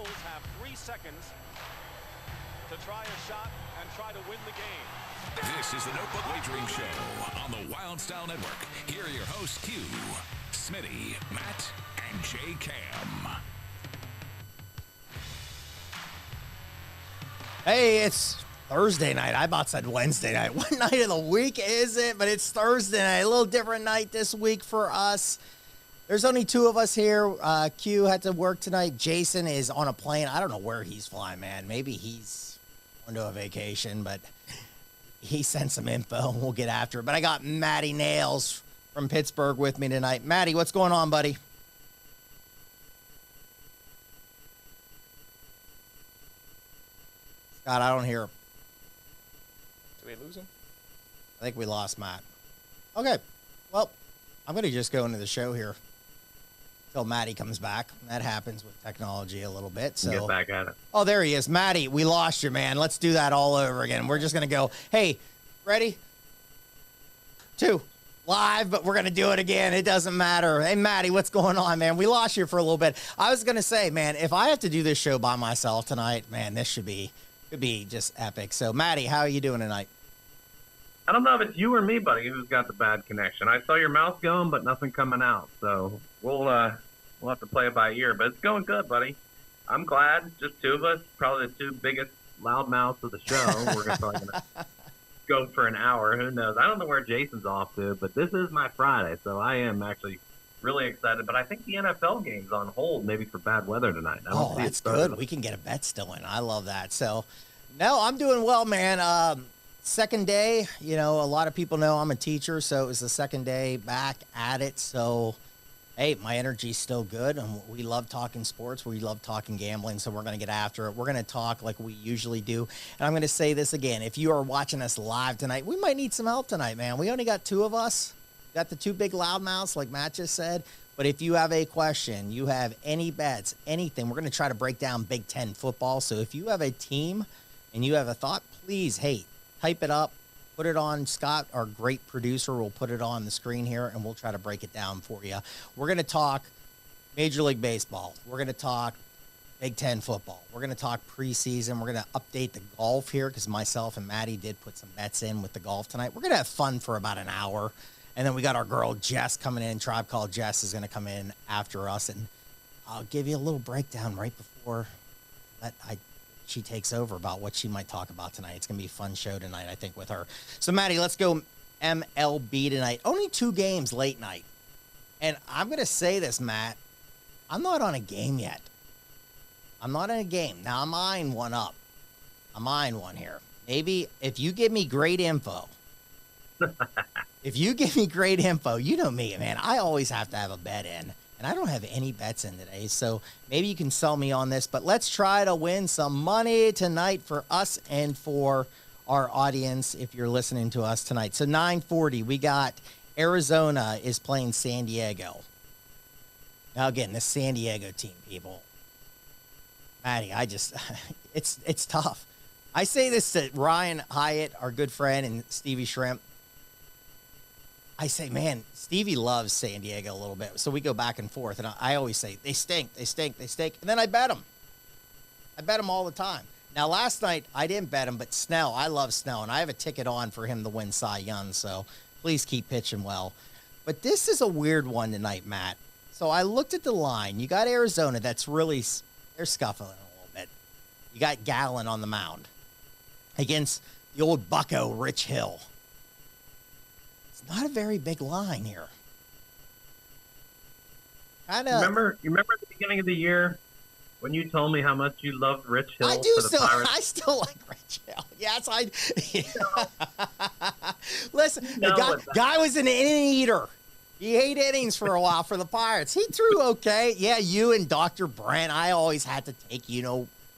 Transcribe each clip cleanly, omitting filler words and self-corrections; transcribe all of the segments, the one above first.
Bulls have 3 seconds to try a shot and try to win the game. This is the Notebook Wagering Show on the Wild Style Network. Here are your hosts, Q, Smitty, Matt, and J Cam. Hey, it's Thursday night. I about said Wednesday night. What night of the week is it? But it's Thursday night. A little different night this week for us. There's only two of us here. Q had to work tonight. Jason is on a plane. I don't know where he's flying, man. Maybe he's going to a vacation, but he sent some info, and we'll get after it. But I got Matty Nails from Pittsburgh with me tonight. Matty, what's going on, buddy? Scott, I don't hear him. Did we lose him? I think we lost Matt. Okay. Well, I'm going to just go into the show here until Matty comes back. That happens with technology a little bit. So get back at it. Oh, there he is. Matty, we lost you, man. Let's do that all over again. We're just going to go, hey, ready? 2. Live, but we're going to do it again. It doesn't matter. Hey, Matty, what's going on, man? We lost you for a little bit. I was going to say, man, if I have to do this show by myself tonight, man, this could be just epic. So, Matty, how are you doing tonight? I don't know if it's you or me, buddy, who's got the bad connection. I saw your mouth going, but nothing coming out. So we'll have to play it by ear. But it's going good, buddy. I'm glad. Just two of us, probably the two biggest loudmouths of the show. We're probably going to go for an hour. Who knows? I don't know where Jason's off to, but this is my Friday, so I am actually really excited. But I think the NFL game's on hold, maybe for bad weather tonight. Oh, that's good. We can get a bet still in. I love that. So, no, I'm doing well, man. Second day, a lot of people know I'm a teacher, so it was the second day back at it. So, hey, my energy's still good, and we love talking sports. We love talking gambling, so we're going to get after it. We're going to talk like we usually do, and I'm going to say this again. If you are watching us live tonight, we might need some help tonight, man. We only got 2 of us. Got the 2 big loudmouths, like Matt just said. But if you have a question, you have any bets, anything, we're going to try to break down Big Ten football. So if you have a team and you have a thought, please, hey, type it up, put it on. Scott, our great producer, will put it on the screen here, and we'll try to break it down for you. We're going to talk Major League Baseball. We're going to talk Big Ten football. We're going to talk preseason. We're going to update the golf here because myself and Maddie did put some bets in with the golf tonight. We're going to have fun for about an hour. And then we got our girl Jess coming in. Tribe Called Jess is going to come in after us, and I'll give you a little breakdown right before she takes over about what she might talk about tonight. It's going to be a fun show tonight, I think, with her. So, Maddie, let's go MLB tonight. Only 2 games late night. And I'm going to say this, Matt. I'm not on a game yet. I'm not in a game. Now, I'm eyeing one up. I'm eyeing one here. Maybe if you give me great info. If you give me great info, you know me, man. I always have to have a bet in. And I don't have any bets in today, so maybe you can sell me on this. But let's try to win some money tonight for us and for our audience if you're listening to us tonight. So 9:40, we got Arizona is playing San Diego. Now, again, the San Diego team, people. Matty, it's tough. I say this to Ryan Hyatt, our good friend, and Stevie Shrimp. I say, man, Stevie loves San Diego a little bit. So we go back and forth. And I always say, they stink, they stink, they stink. And then I bet them. I bet them all the time. Now, last night, I didn't bet him, but Snell, I love Snell. And I have a ticket on for him to win Cy Young. So please keep pitching well. But this is a weird one tonight, Matt. So I looked at the line. You got Arizona that's really, they're scuffling a little bit. You got Gallen on the mound against the old bucko, Rich Hill. Not a very big line here. Remember at the beginning of the year when you told me how much you loved Rich Hill? I do for the Pirates? I still like Rich Hill. Yes, Listen, the guy was an inning eater. He ate innings for a while for the Pirates. He threw okay. Yeah, you and Dr. Brent. I always had to take,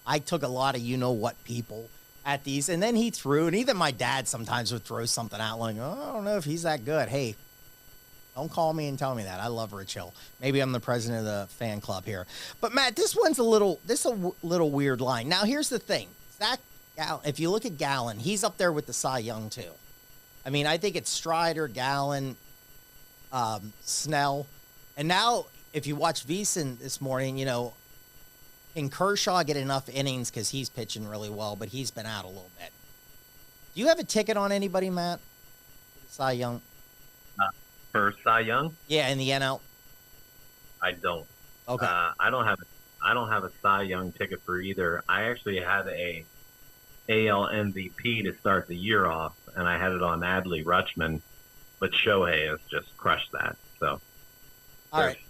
I took a lot of what people at these, and then he threw, and even my dad sometimes would throw something out like, oh, I don't know if he's that good. Hey, don't call me and tell me that. I love Rich Hill. Maybe I'm the president of the fan club here. But, Matt, this one's a little weird line. Now, here's the thing. Zach Gallen, if you look at Gallen, he's up there with the Cy Young, too. I mean, I think it's Strider, Gallen, Snell. And now, if you watch VSiN this morning, can Kershaw get enough innings because he's pitching really well, but he's been out a little bit. Do you have a ticket on anybody, Matt? Cy Young? For Cy Young? Yeah, in the NL. I don't. Okay. I don't have a Cy Young ticket for either. I actually had a AL MVP to start the year off, and I had it on Adley Rutschman, but Shohei has just crushed that. So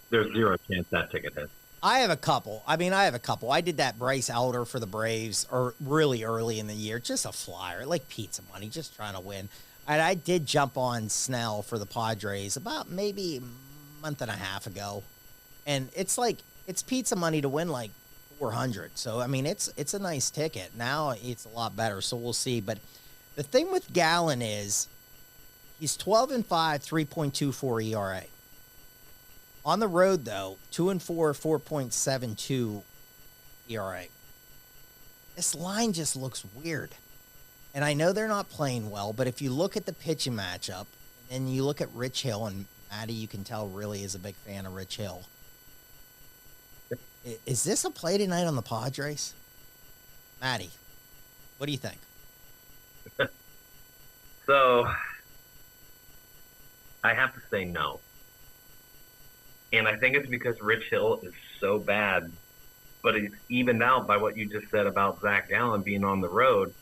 there's zero chance that ticket hits. I have a couple. I did that Bryce Elder for the Braves really early in the year. Just a flyer, like pizza money, just trying to win. And I did jump on Snell for the Padres about maybe a month and a half ago. And it's pizza money to win like 400. So, I mean, it's a nice ticket. Now it's a lot better, so we'll see. But the thing with Gallen is he's 12-5, 3.24 ERA. On the road, though, 2-4, 4.72 ERA. This line just looks weird. And I know they're not playing well, but if you look at the pitching matchup, and you look at Rich Hill, and Matty, you can tell, really is a big fan of Rich Hill. Is this a play tonight on the Padres? Matty, what do you think? So, I have to say no. And I think it's because Rich Hill is so bad, but it's evened out by what you just said about Zach Gallen being on the road.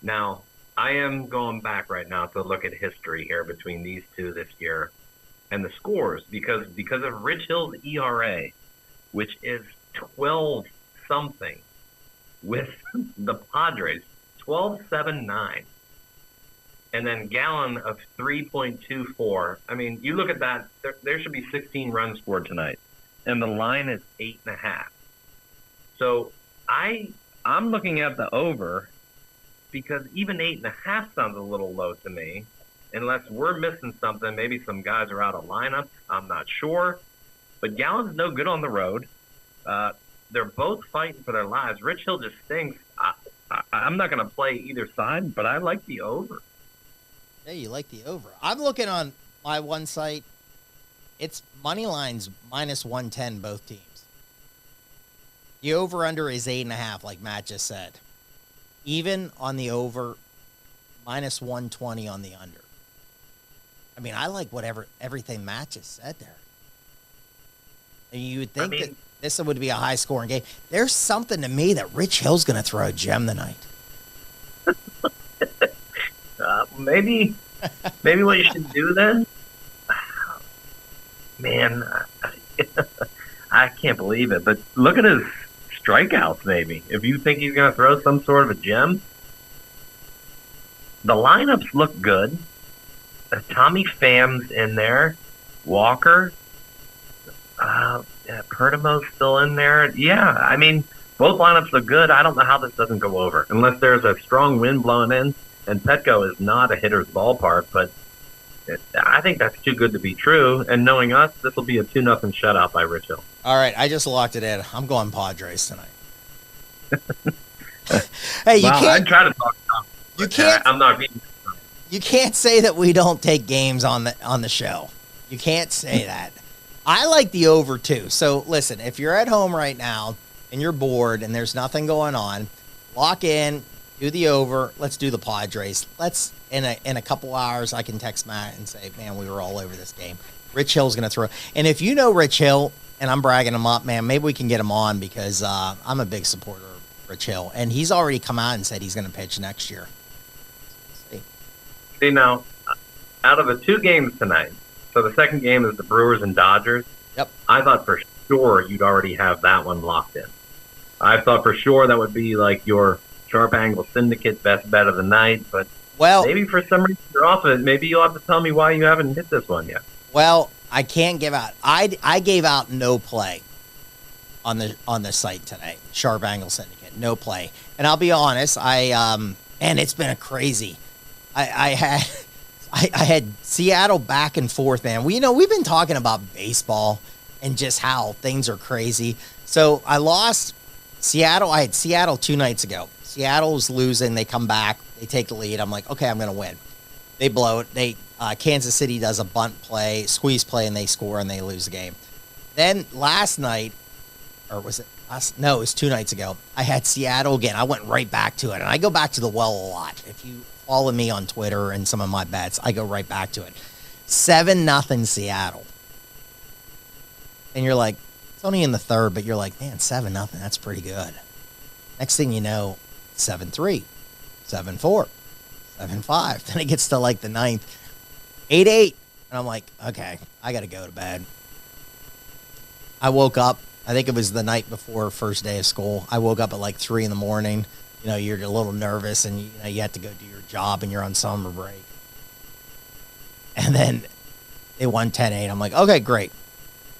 Now, I am going back right now to look at history here between these two this year and the scores because of Rich Hill's ERA, which is 12-something with the Padres, 12.79. And then Gallen of 3.24. I mean, you look at that, there should be 16 runs scored tonight. And the line is 8.5. So I'm looking at the over because even 8.5 sounds a little low to me. Unless we're missing something, maybe some guys are out of lineup. I'm not sure. But Gallen's no good on the road. They're both fighting for their lives. Rich Hill just stinks. I'm not going to play either side, but I like the over. Yeah, you like the over. I'm looking on my one site. It's money lines minus 110 both teams. The over-under is 8.5, like Matt just said. Even on the over, minus 120 on the under. I mean, I like everything Matt just said there. And you would think that this would be a high-scoring game. There's something to me that Rich Hill's going to throw a gem tonight. Maybe what you should do then, man, I can't believe it. But look at his strikeouts. Maybe if you think he's going to throw some sort of a gem, the lineups look good. Tommy Pham's in there, Walker, Perdomo's still in there. Yeah, I mean both lineups look good. I don't know how this doesn't go over unless there's a strong wind blowing in. And Petco is not a hitter's ballpark, but I think that's too good to be true. And knowing us, this will be a 2-0 shutout by Rich Hill. All right, I just locked it in. I'm going Padres tonight. Hey, you can't. I'd try to talk about it. You can't. I'm not being. You can't say that we don't take games on the show. You can't say that. I like the over too. So listen, if you're at home right now and you're bored and there's nothing going on, lock in. Do the over. Let's do the Padres. Let's in a couple hours. I can text Matt and say, "Man, we were all over this game." Rich Hill's going to throw. And if you know Rich Hill, and I'm bragging him up, man, maybe we can get him on because I'm a big supporter of Rich Hill, and he's already come out and said he's going to pitch next year. See now, out of the 2 games tonight, so the second game is the Brewers and Dodgers. Yep. I thought for sure you'd already have that one locked in. I thought for sure that would be like your Sharp Angle Syndicate best bet of the night, but maybe for some reason you're off of it. Maybe you'll have to tell me why you haven't hit this one yet. Well, I can't give out. I gave out no play on the site today. Sharp Angle Syndicate, no play. And I'll be honest, and it's been a crazy. I had Seattle back and forth, man. We've been talking about baseball and just how things are crazy. So I lost Seattle. I had Seattle 2 nights ago. Seattle's losing. They come back. They take the lead. I'm like, okay, I'm going to win. They blow it. Kansas City does a bunt play, squeeze play, and they score, and they lose the game. Then last night, or was it no, it was 2 nights ago. I had Seattle again. I went right back to it. And I go back to the well a lot. If you follow me on Twitter and some of my bets, I go right back to it. 7-0 Seattle. And you're like, it's only in the third, but you're like, man, 7-0, that's pretty good. Next thing you know, 7-3, 7-4, 7-5. Then it gets to like the ninth, 8-8. And I'm like, okay, I got to go to bed. I woke up. I think it was the night before first day of school. I woke up at like 3 in the morning. You know, you're a little nervous and you have to go do your job and you're on summer break. And then they won 10-8. I'm like, okay, great.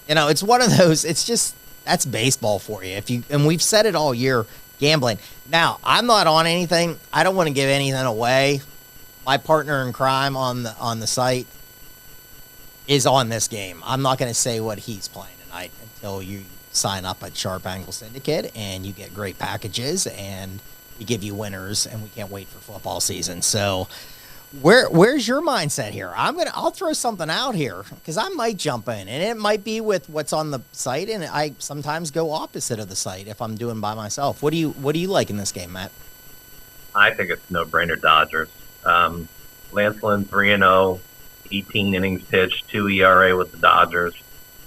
You know, it's one of those, it's just, that's baseball for you. And we've said it all year, gambling. Now, I'm not on anything. I don't want to give anything away. My partner in crime on the site is on this game. I'm not going to say what he's playing tonight until you sign up at Sharp Angle Syndicate, and you get great packages, and we give you winners, and we can't wait for football season. So where's your mindset here? I'll throw something out here because I might jump in, and it might be with what's on the site, and I sometimes go opposite of the site if I'm doing by myself. What do you like in this game, Matt? I think it's no-brainer Dodgers. Lance Lynn 3-0, 18 innings pitched, 2 ERA with the Dodgers.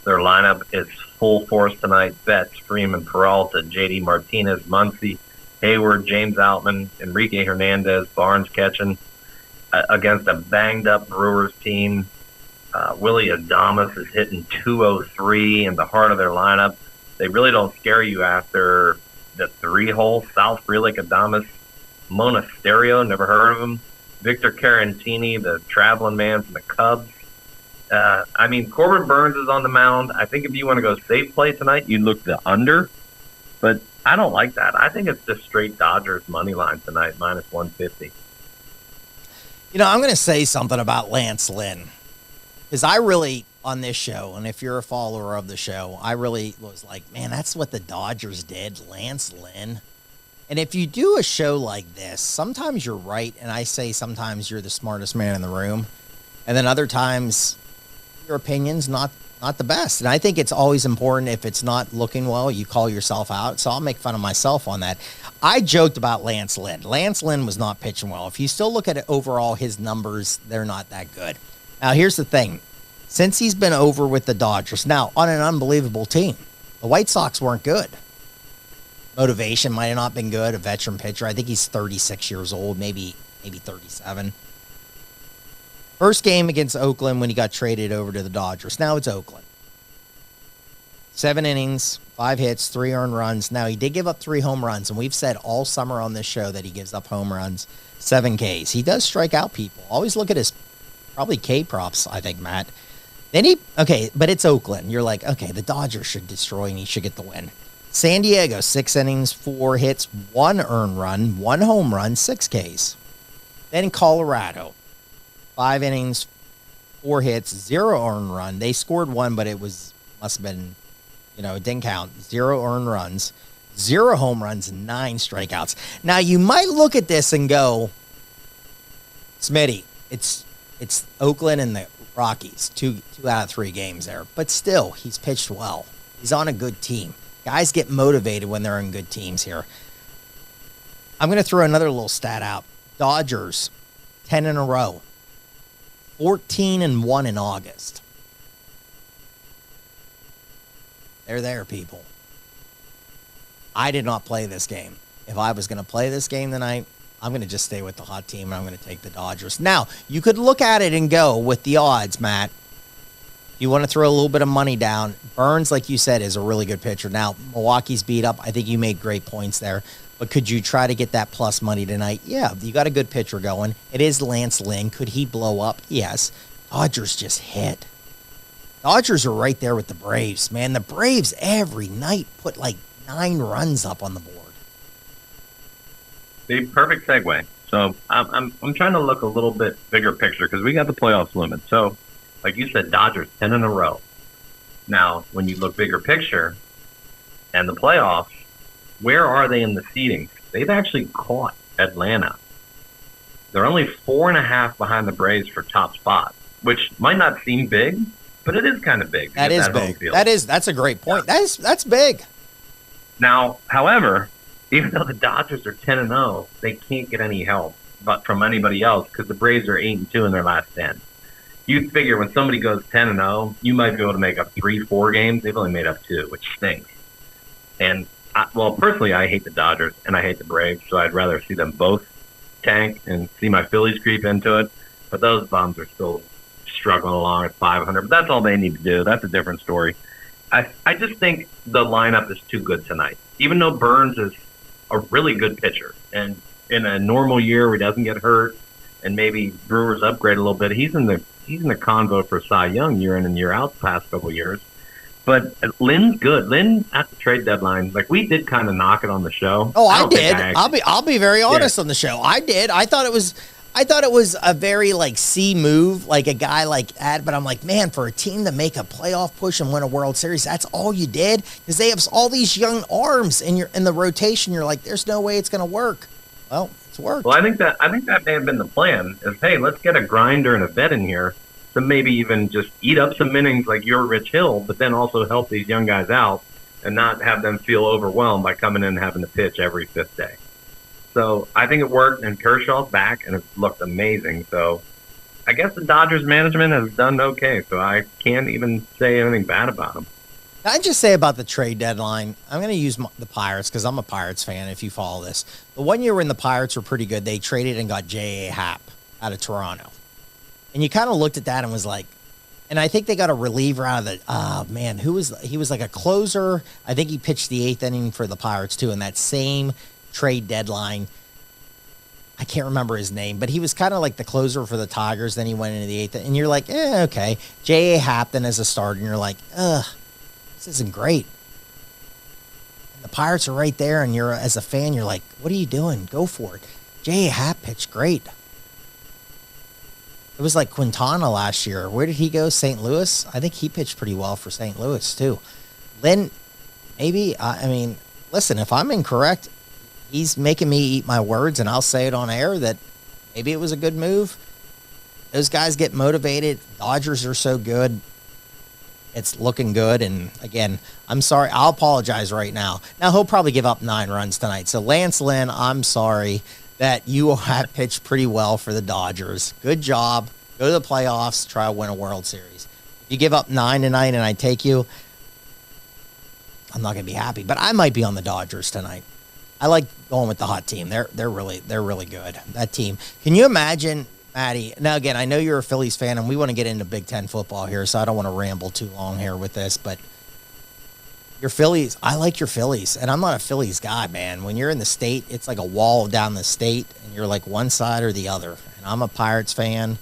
Their lineup is full force tonight. Betts, Freeman, Peralta, J.D. Martinez, Muncy, Hayward, James Outman, Enrique Hernandez, Barnes catching against a banged-up Brewers team. Willie Adames is hitting 203 in the heart of their lineup. They really don't scare you after the 3-hole. South Frelick, Adames, Monasterio, never heard of him. Victor Carantini, the traveling man from the Cubs. Corbin Burns is on the mound. I think if you want to go safe play tonight, you look the under. But I don't like that. I think it's just straight Dodgers money line tonight, minus 150. You know, I'm going to say something about Lance Lynn. Because I really, on this show, and if you're a follower of the show, I really was like, man, that's what the Dodgers did, Lance Lynn. And if you do a show like this, sometimes you're right, and I say sometimes you're the smartest man in the room. And then other times, your opinion's not the best. And I think it's always important, if it's not looking well, you call yourself out. So I'll make fun of myself on that. I joked about Lance Lynn. Lance Lynn was not pitching well. If you still look at it overall, his numbers, they're not that good. Now, here's the thing. Since he's been over with the Dodgers, now on an unbelievable team, the White Sox weren't good. Motivation might have not been good, a veteran pitcher. I think he's 36 years old, maybe 37. First game against Oakland when he got traded over to the Dodgers. Now it's Oakland. 7 innings, 5 hits, 3 earned runs. Now, he did give up 3 home runs, and we've said all summer on this show that he gives up home runs, 7 Ks. He does strike out people. Always look at his probably K props, I think, Matt. Then but it's Oakland. You're like, okay, the Dodgers should destroy, and he should get the win. San Diego, 6 innings, 4 hits, 1 earned run, 1 home run, 6 Ks. Then Colorado, 5 innings, 4 hits, 0 earned run. They scored 1, but must have been, it didn't count. 0 earned runs, 0 home runs, 9 strikeouts. Now, you might look at this and go, Smitty, it's Oakland and the Rockies, 2 out of 3 games there. But still, he's pitched well. He's on a good team. Guys get motivated when they're in good teams here. I'm going to throw another little stat out. Dodgers, 10 in a row. 14-1 in August. They're there, people. I did not play this game. If I was going to play this game tonight, I'm going to just stay with the hot team, and I'm going to take the Dodgers. Now, you could look at it and go with the odds, Matt. You want to throw a little bit of money down. Burns, like you said, is a really good pitcher. Now, Milwaukee's beat up. I think you made great points there. But could you try to get that plus money tonight? Yeah, you got a good pitcher going. It is Lance Lynn. Could he blow up? Yes. Dodgers just hit. Dodgers are right there with the Braves, man. The Braves every night put like 9 runs up on the board. The perfect segue. So I'm trying to look a little bit bigger picture because we got the playoffs looming. So, like you said, Dodgers 10 in a row. Now, when you look bigger picture and the playoffs, where are they in the seedings? They've actually caught Atlanta. They're only 4.5 behind the Braves for top spot, which might not seem big, but it is kind of big. That is big. That's a great point. That's big. Now, however, even though the Dodgers are 10-0, they can't get any help but from anybody else because the Braves are 8-2 in their last 10. You figure when somebody goes 10-0, you might be able to make up 3-4 games. They've only made up 2, which stinks. And personally, I hate the Dodgers and I hate the Braves, so I'd rather see them both tank and see my Phillies creep into it. But those bums are still struggling along at 500. But that's all they need to do. That's a different story. I just think the lineup is too good tonight. Even though Burns is a really good pitcher, and in a normal year where he doesn't get hurt, and maybe Brewers upgrade a little bit, he's in the convo for Cy Young year in and year out the past couple of years. But Lynn's good. Lynn at the trade deadline, like we did kind of knock it on the show. Oh, I did. I'll be very honest on the show. I did. I thought it was a very like C move, like a guy like that. But I'm like, man, for a team to make a playoff push and win a World Series, that's all you did, because they have all these young arms in the rotation. You're like, there's no way it's going to work. Well, it's worked. Well, I think that may have been the plan. Is hey, let's get a grinder and a vet in here to maybe even just eat up some innings like you're Rich Hill, but then also help these young guys out and not have them feel overwhelmed by coming in and having to pitch every 5th day. So I think it worked, and Kershaw's back, and it looked amazing. So I guess the Dodgers management has done okay, so I can't even say anything bad about them. Can I just say about the trade deadline, I'm going to use the Pirates because I'm a Pirates fan if you follow this. The 1 year when the Pirates were pretty good, they traded and got J.A. Happ out of Toronto. And you kind of looked at that and was like, and I think they got a reliever out of the, he was like a closer. I think he pitched the 8th inning for the Pirates too in that same trade deadline. I can't remember his name, but he was kind of like the closer for the Tigers. Then he went into the 8th, and you're like, okay. J.A. Happ then as a starter, and you're like, this isn't great. And the Pirates are right there, and you're, as a fan, you're like, what are you doing? Go for it. J.A. Happ pitched great. It was like Quintana last year. Where did he go? St. Louis? I think he pitched pretty well for St. Louis, too. Lynn, maybe, I mean, listen, if I'm incorrect, he's making me eat my words, and I'll say it on air that maybe it was a good move. Those guys get motivated. Dodgers are so good. It's looking good. And, again, I'm sorry. I'll apologize right now. Now, he'll probably give up 9 runs tonight. So, Lance Lynn, I'm sorry that you have pitched pretty well for the Dodgers. Good job. Go to the playoffs. Try to win a World Series. If you give up 9 tonight and I take you, I'm not going to be happy. But I might be on the Dodgers tonight. I like going with the hot team. They're really good. That team. Can you imagine, Matty? Now again, I know you're a Phillies fan, and we want to get into Big Ten football here, so I don't want to ramble too long here with this. But your Phillies, I like your Phillies, and I'm not a Phillies guy, man. When you're in the state, it's like a wall down the state, and you're like one side or the other. And I'm a Pirates fan.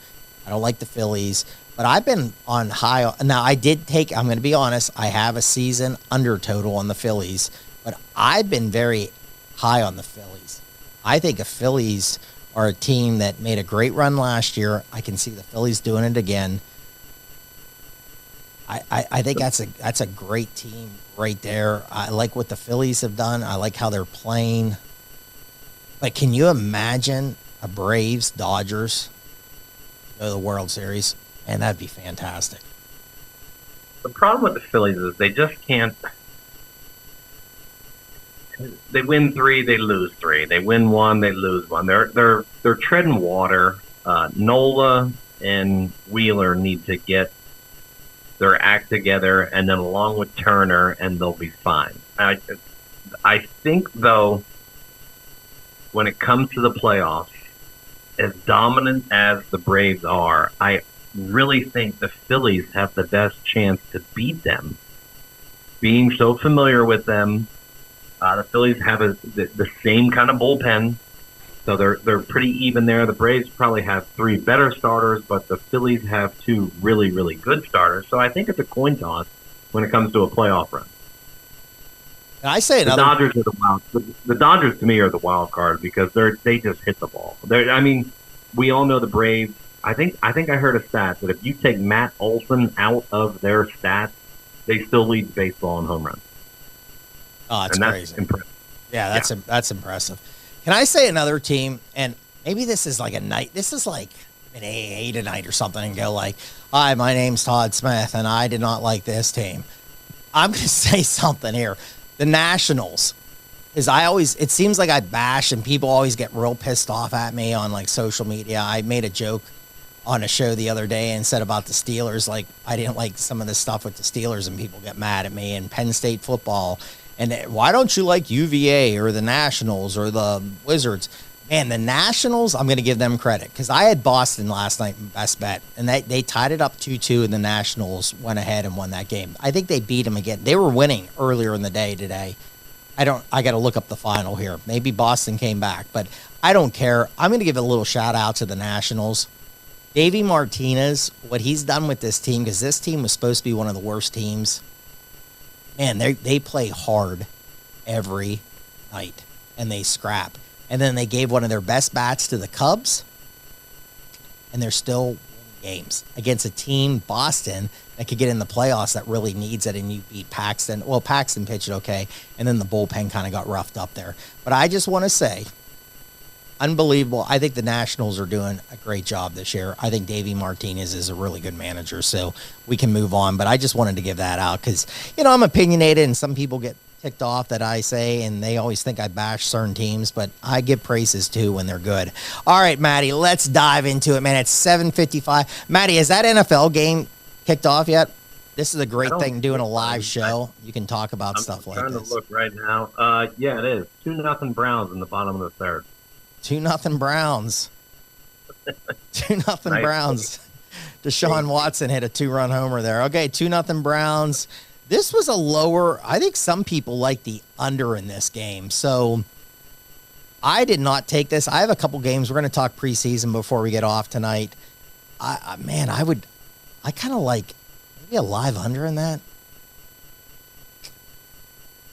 I don't like the Phillies, but I've been on high. Now I did take. I'm going to be honest. I have a season under total on the Phillies, but I've been very high on the Phillies. I think the Phillies are a team that made a great run last year. I can see the Phillies doing it again. I think that's a great team right there. I like what the Phillies have done. I like how they're playing. But can you imagine a Braves Dodgers go to the World Series? And that'd be fantastic. The problem with the Phillies is they just can't. They win 3, they lose 3. They win 1, they lose 1. They're treading water. Nola and Wheeler need to get their act together, and then along with Turner, and they'll be fine. I think though, when it comes to the playoffs, as dominant as the Braves are, I really think the Phillies have the best chance to beat them. Being so familiar with them. The Phillies have the same kind of bullpen, so they're pretty even there. The Braves probably have 3 better starters, but the Phillies have 2 really, really good starters. So I think it's a coin toss when it comes to a playoff run. And I say the Dodgers are the wild. The Dodgers to me are the wild card because they just hit the ball. I mean, we all know the Braves. I think I heard a stat that if you take Matt Olson out of their stats, they still lead baseball in home runs. Oh, that's crazy. Impressive. Yeah, that's impressive. Can I say another team? And maybe this is like this is like an AA tonight or something, and go like, "Hi, my name's Todd Smith, and I did not like this team." I'm going to say something here. The Nationals. Is it seems like I bash and people always get real pissed off at me on like social media. I made a joke on a show the other day and said about the Steelers, like I didn't like some of the stuff with the Steelers and people get mad at me, and Penn State football. And why don't you like UVA or the Nationals or the Wizards? Man, the Nationals, I'm going to give them credit because I had Boston last night in best bet, and they tied it up 2-2, and the Nationals went ahead and won that game. I think they beat them again. They were winning earlier in the day today. I got to look up the final here. Maybe Boston came back, but I don't care. I'm going to give a little shout out to the Nationals. Davey Martinez, what he's done with this team, because this team was supposed to be one of the worst teams. Man, they play hard every night, and they scrap. And then they gave one of their best bats to the Cubs, and they're still winning games against a team, Boston, that could get in the playoffs that really needs it, and you beat Paxton. Well, Paxton pitched okay, and then the bullpen kind of got roughed up there. But I just want to say, unbelievable. I think the Nationals are doing a great job this year. I think Davey Martinez is a really good manager, so we can move on. But I just wanted to give that out because, I'm opinionated, and some people get ticked off that I say, and they always think I bash certain teams, but I give praises too when they're good. All right, Matty, let's dive into it, man. It's 7:55. Matty, has that NFL game kicked off yet? This is a great thing, doing a live show. You can talk about stuff like this. I'm trying to look right now. Yeah, it is. 2-0 Browns in the bottom of the third. 2-0 Browns. 2-0 Nice. Browns. Deshaun Watson hit a 2-run homer there. Okay, 2-0 Browns. This was a lower. I think some people like the under in this game. So I did not take this. I have a couple games. We're going to talk preseason before we get off tonight. I kind of like maybe a live under in that.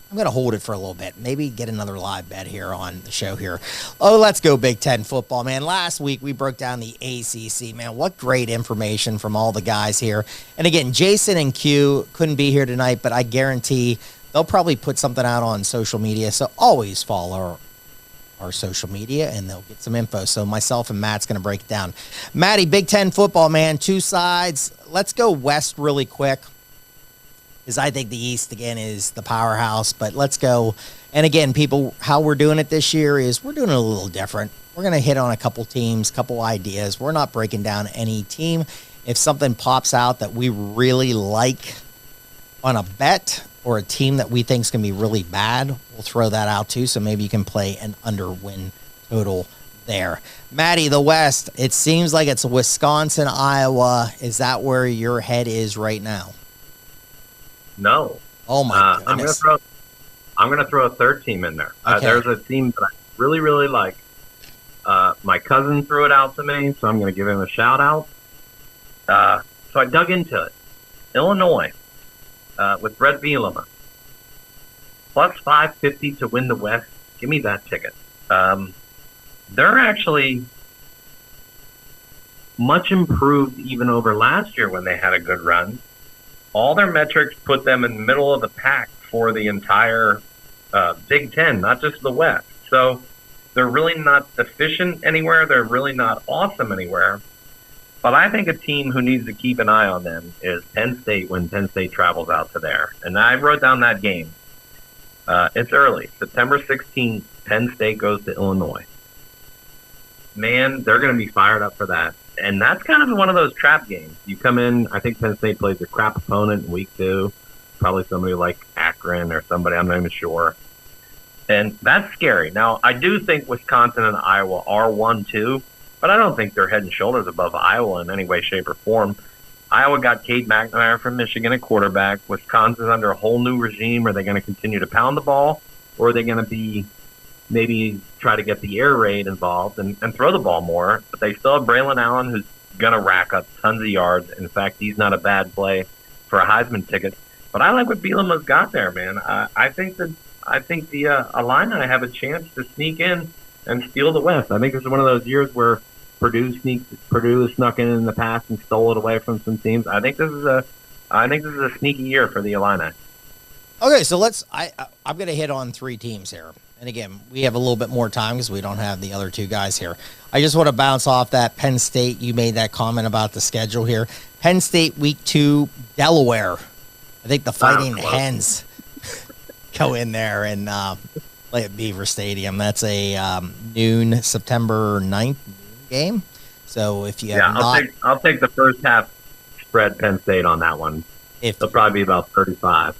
I'm going to hold it for a little bit. Maybe get another live bet here on the show here. Oh, let's go Big Ten football, man. Last week, we broke down the ACC, man. What great information from all the guys here. And again, Jason and Q couldn't be here tonight, but I guarantee they'll probably put something out on social media. So always follow our social media, and they'll get some info. So myself and Matt's going to break it down. Matty, Big Ten football, man. Two sides. Let's go West really quick, because I think the East, again, is the powerhouse. But let's go. And again, people, how we're doing it this year is we're doing it a little different. We're going to hit on a couple teams, couple ideas. We're not breaking down any team. If something pops out that we really like on a bet or a team that we think is going to be really bad, we'll throw that out too. So maybe you can play an under-win total there. Matty, the West, it seems like it's Wisconsin, Iowa. Is that where your head is right now? No. Oh my goodness. I'm gonna throw a third team in there. Okay. There's a team that I really, really like. My cousin threw it out to me, so I'm gonna give him a shout out. So I dug into it. Illinois, with Brett Bielema, plus 550 to win the West. Give me that ticket. They're actually much improved even over last year when they had a good run. All their metrics put them in the middle of the pack for the entire Big Ten, not just the West. So they're really not efficient anywhere. They're really not awesome anywhere. But I think a team who needs to keep an eye on them is Penn State when Penn State travels out to there. And I wrote down that game. It's early. September 16th, Penn State goes to Illinois. Man, they're going to be fired up for that. And that's kind of one of those trap games. You come in, I think Penn State plays a crap opponent in week 2. Probably somebody like Akron or somebody, I'm not even sure. And that's scary. Now, I do think Wisconsin and Iowa are 1-2, but I don't think they're head and shoulders above Iowa in any way, shape, or form. Iowa got Cade McNamara from Michigan at quarterback. Wisconsin's under a whole new regime. Are they going to continue to pound the ball, or are they going to be maybe try to get the air raid involved and throw the ball more? But they still have Braylon Allen, who's going to rack up tons of yards. In fact, he's not a bad play for a Heisman ticket. But I like what Bielema's got there, man. I think the Illini have a chance to sneak in and steal the West. I think this is one of those years where Purdue snuck in the past and stole it away from some teams. I think this is a sneaky year for the Illini. Okay, so I'm going to hit on 3 teams here. And again, we have a little bit more time because we don't have the other 2 guys here. I just want to bounce off that Penn State. You made that comment about the schedule here. Penn State week 2, Delaware. I think the Fighting Hens go in there and play at Beaver Stadium. That's a noon September 9th game. So if you have I'll take the first half spread Penn State on that one. It'll probably be about 35.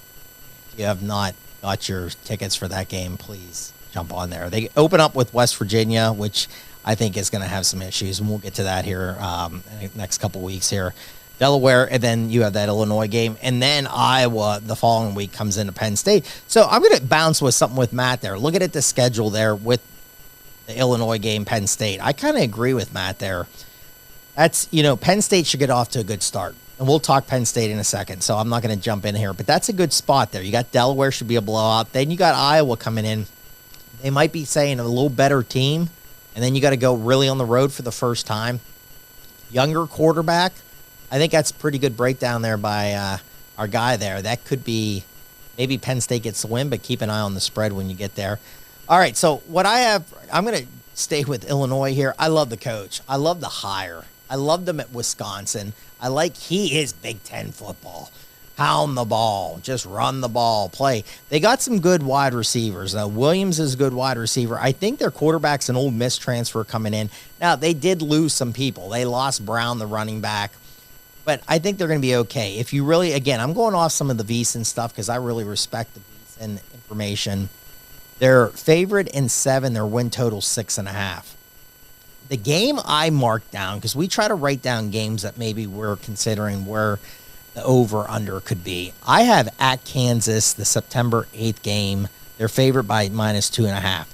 If you have not got your tickets for that game, please jump on there. They open up with West Virginia, which I think is going to have some issues, and we'll get to that here in the next couple weeks here. Delaware, and then you have that Illinois game, and then Iowa the following week comes into Penn State. So I'm going to bounce with something with Matt there. Look at the schedule there with the Illinois game, Penn State. I kind of agree with Matt there. That's, Penn State should get off to a good start. And we'll talk Penn State in a second, so I'm not going to jump in here. But that's a good spot there. You got Delaware, should be a blowout. Then you got Iowa coming in. They might be saying a little better team. And then you got to go really on the road for the first time. Younger quarterback. I think that's a pretty good breakdown there by our guy there. That could be maybe Penn State gets the win, but keep an eye on the spread when you get there. All right, so what I have, I'm going to stay with Illinois here. I love the coach. I love the hire. I loved him at Wisconsin. I like he is Big Ten football. Pound the ball. Just run the ball. Play. They got some good wide receivers. Now, Williams is a good wide receiver. I think their quarterback's an Ole Miss transfer coming in. Now, they did lose some people. They lost Brown, the running back. But I think they're going to be okay. If you really, again, I'm going off some of the VSiN stuff because I really respect the VSiN information. Their favorite in 7, their win total 6.5. The game I marked down, because we try to write down games that maybe we're considering where the over-under could be. I have at Kansas, the September 8th game. They're favored by -2.5.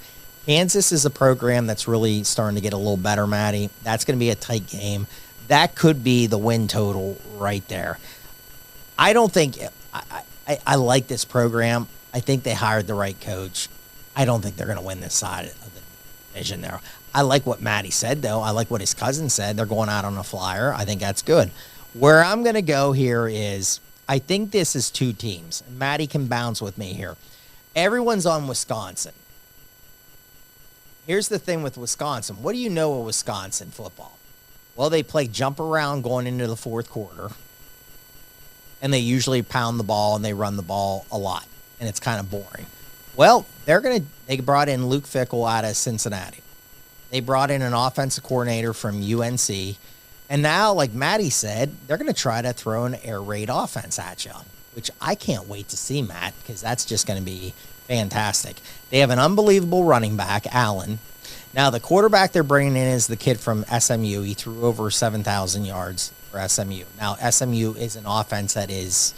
Kansas is a program that's really starting to get a little better, Matty. That's going to be a tight game. That could be the win total right there. I don't think I like this program. I think they hired the right coach. I don't think they're going to win this side of the division there. I like what Matty said, though. I like what his cousin said. They're going out on a flyer. I think that's good. Where I'm going to go here is I think this is two teams. Matty can bounce with me here. Everyone's on Wisconsin. Here's the thing with Wisconsin. What do you know of Wisconsin football? Well, they play jump around going into the fourth quarter. And they usually pound the ball and they run the ball a lot. And it's kind of boring. Well, they brought in Luke Fickell out of Cincinnati. They brought in an offensive coordinator from UNC. And now, like Matty said, they're going to try to throw an air raid offense at you, which I can't wait to see, Matt, because that's just going to be fantastic. They have an unbelievable running back, Allen. Now, the quarterback they're bringing in is the kid from SMU. He threw over 7,000 yards for SMU. Now, SMU is an offense that is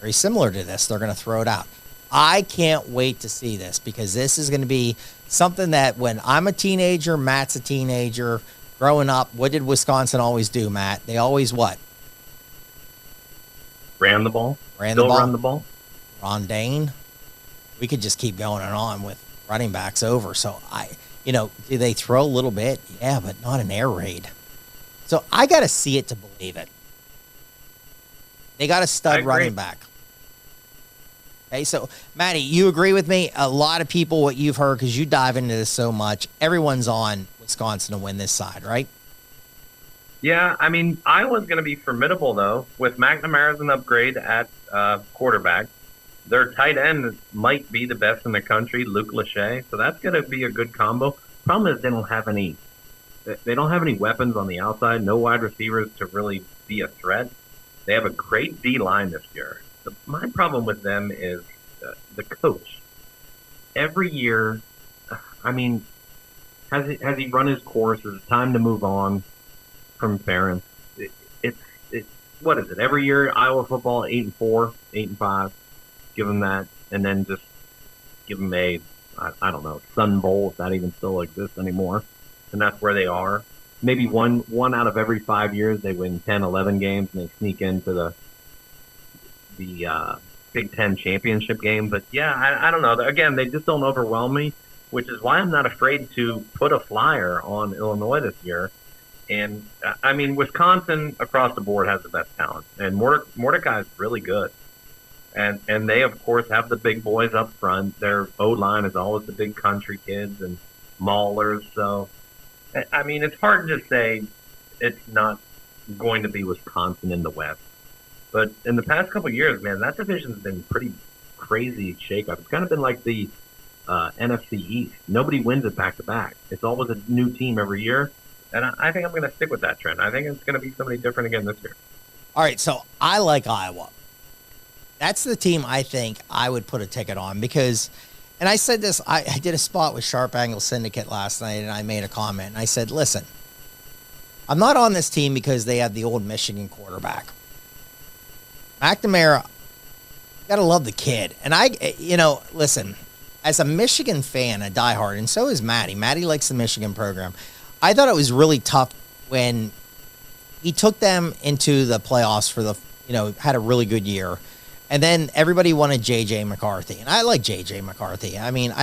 very similar to this. They're going to throw it out. I can't wait to see this because this is going to be something that when I'm a teenager, Matt's a teenager, growing up, what did Wisconsin always do, Matt? They always what? Ran the ball. Run the ball. Rondaine. We could just keep going on with running backs over. So, do they throw a little bit? Yeah, but not an air raid. So I got to see it to believe it. They got a stud running back. Okay, so, Matty, you agree with me? A lot of people, what you've heard, because you dive into this so much, everyone's on Wisconsin to win this side, right? Yeah, I mean, Iowa's going to be formidable, though, with McNamara's an upgrade at quarterback. Their tight end might be the best in the country, Luke Lachey, so that's going to be a good combo. Problem is they don't have any weapons on the outside, no wide receivers to really be a threat. They have a great D-line this year. My problem with them is the coach. Every year, I mean, has he run his course? Is it time to move on from Ferentz? It's what is it? Every year, Iowa football 8-4, 8-5. Give them that, and then just give them I don't know, Sun Bowl if that even still exists anymore, and that's where they are. Maybe one out of every 5 years they win 10, 11 games and they sneak into the Big Ten championship game. But yeah, I don't know. Again, they just don't overwhelm me, which is why I'm not afraid to put a flyer on Illinois this year. And I mean, Wisconsin across the board has the best talent, and Mordecai is really good. And they of course have the big boys up front. Their O-line is always the big country kids and maulers. So I mean, it's hard to say it's not going to be Wisconsin in the West. But in the past couple of years, man, that division's been pretty crazy shakeup. It's kind of been like the NFC East. Nobody wins it back-to-back. It's always a new team every year. And I think I'm going to stick with that trend. I think it's going to be somebody different again this year. All right, so I like Iowa. That's the team I think I would put a ticket on because, and I said this, I did a spot with Sharp Angle Syndicate last night, and I made a comment. And I said, listen, I'm not on this team because they have the old Michigan quarterback. McNamara, you got to love the kid. And listen, as a Michigan fan, a diehard, and so is Matty. Matty likes the Michigan program. I thought it was really tough when he took them into the playoffs for had a really good year. And then everybody wanted J.J. McCarthy. And I like J.J. McCarthy. I mean,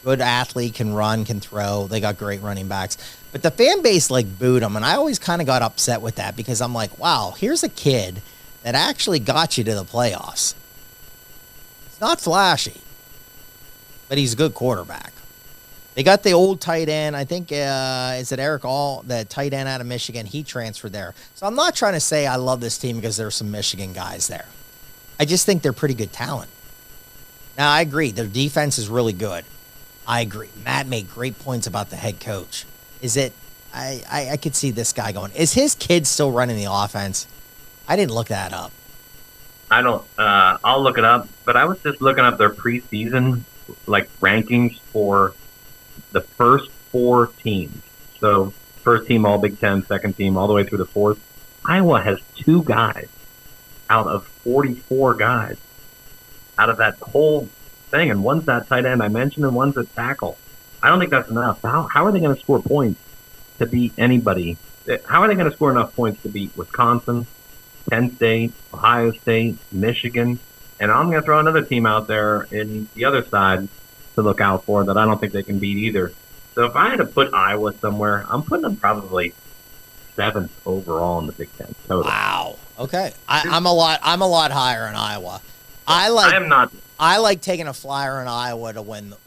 good athlete, can run, can throw. They got great running backs. But the fan base, booed him. And I always kind of got upset with that because I'm like, wow, here's a kid that actually got you to the playoffs. It's not flashy, but he's a good quarterback. They got the old tight end. I think, is it Eric All, the tight end out of Michigan? He transferred there. So I'm not trying to say I love this team because there's some Michigan guys there. I just think they're pretty good talent. Now, I agree. Their defense is really good. I agree. Matt made great points about the head coach. I could see this guy going. Is his kid still running the offense? I didn't look that up. I don't. I'll look it up. But I was just looking up their preseason rankings for the first 4 teams. So first team all Big Ten, second team all the way through the fourth. Iowa has 2 guys out of 44 guys out of that whole thing, and one's that tight end I mentioned, and one's a tackle. I don't think that's enough. How are they going to score points to beat anybody? How are they going to score enough points to beat Wisconsin, Penn State, Ohio State, Michigan? And I'm going to throw another team out there in the other side to look out for that I don't think they can beat either. So if I had to put Iowa somewhere, I'm putting them probably 7th overall in the Big Ten total. Wow. Okay. I'm a lot higher in Iowa. I like taking a flyer in Iowa to win the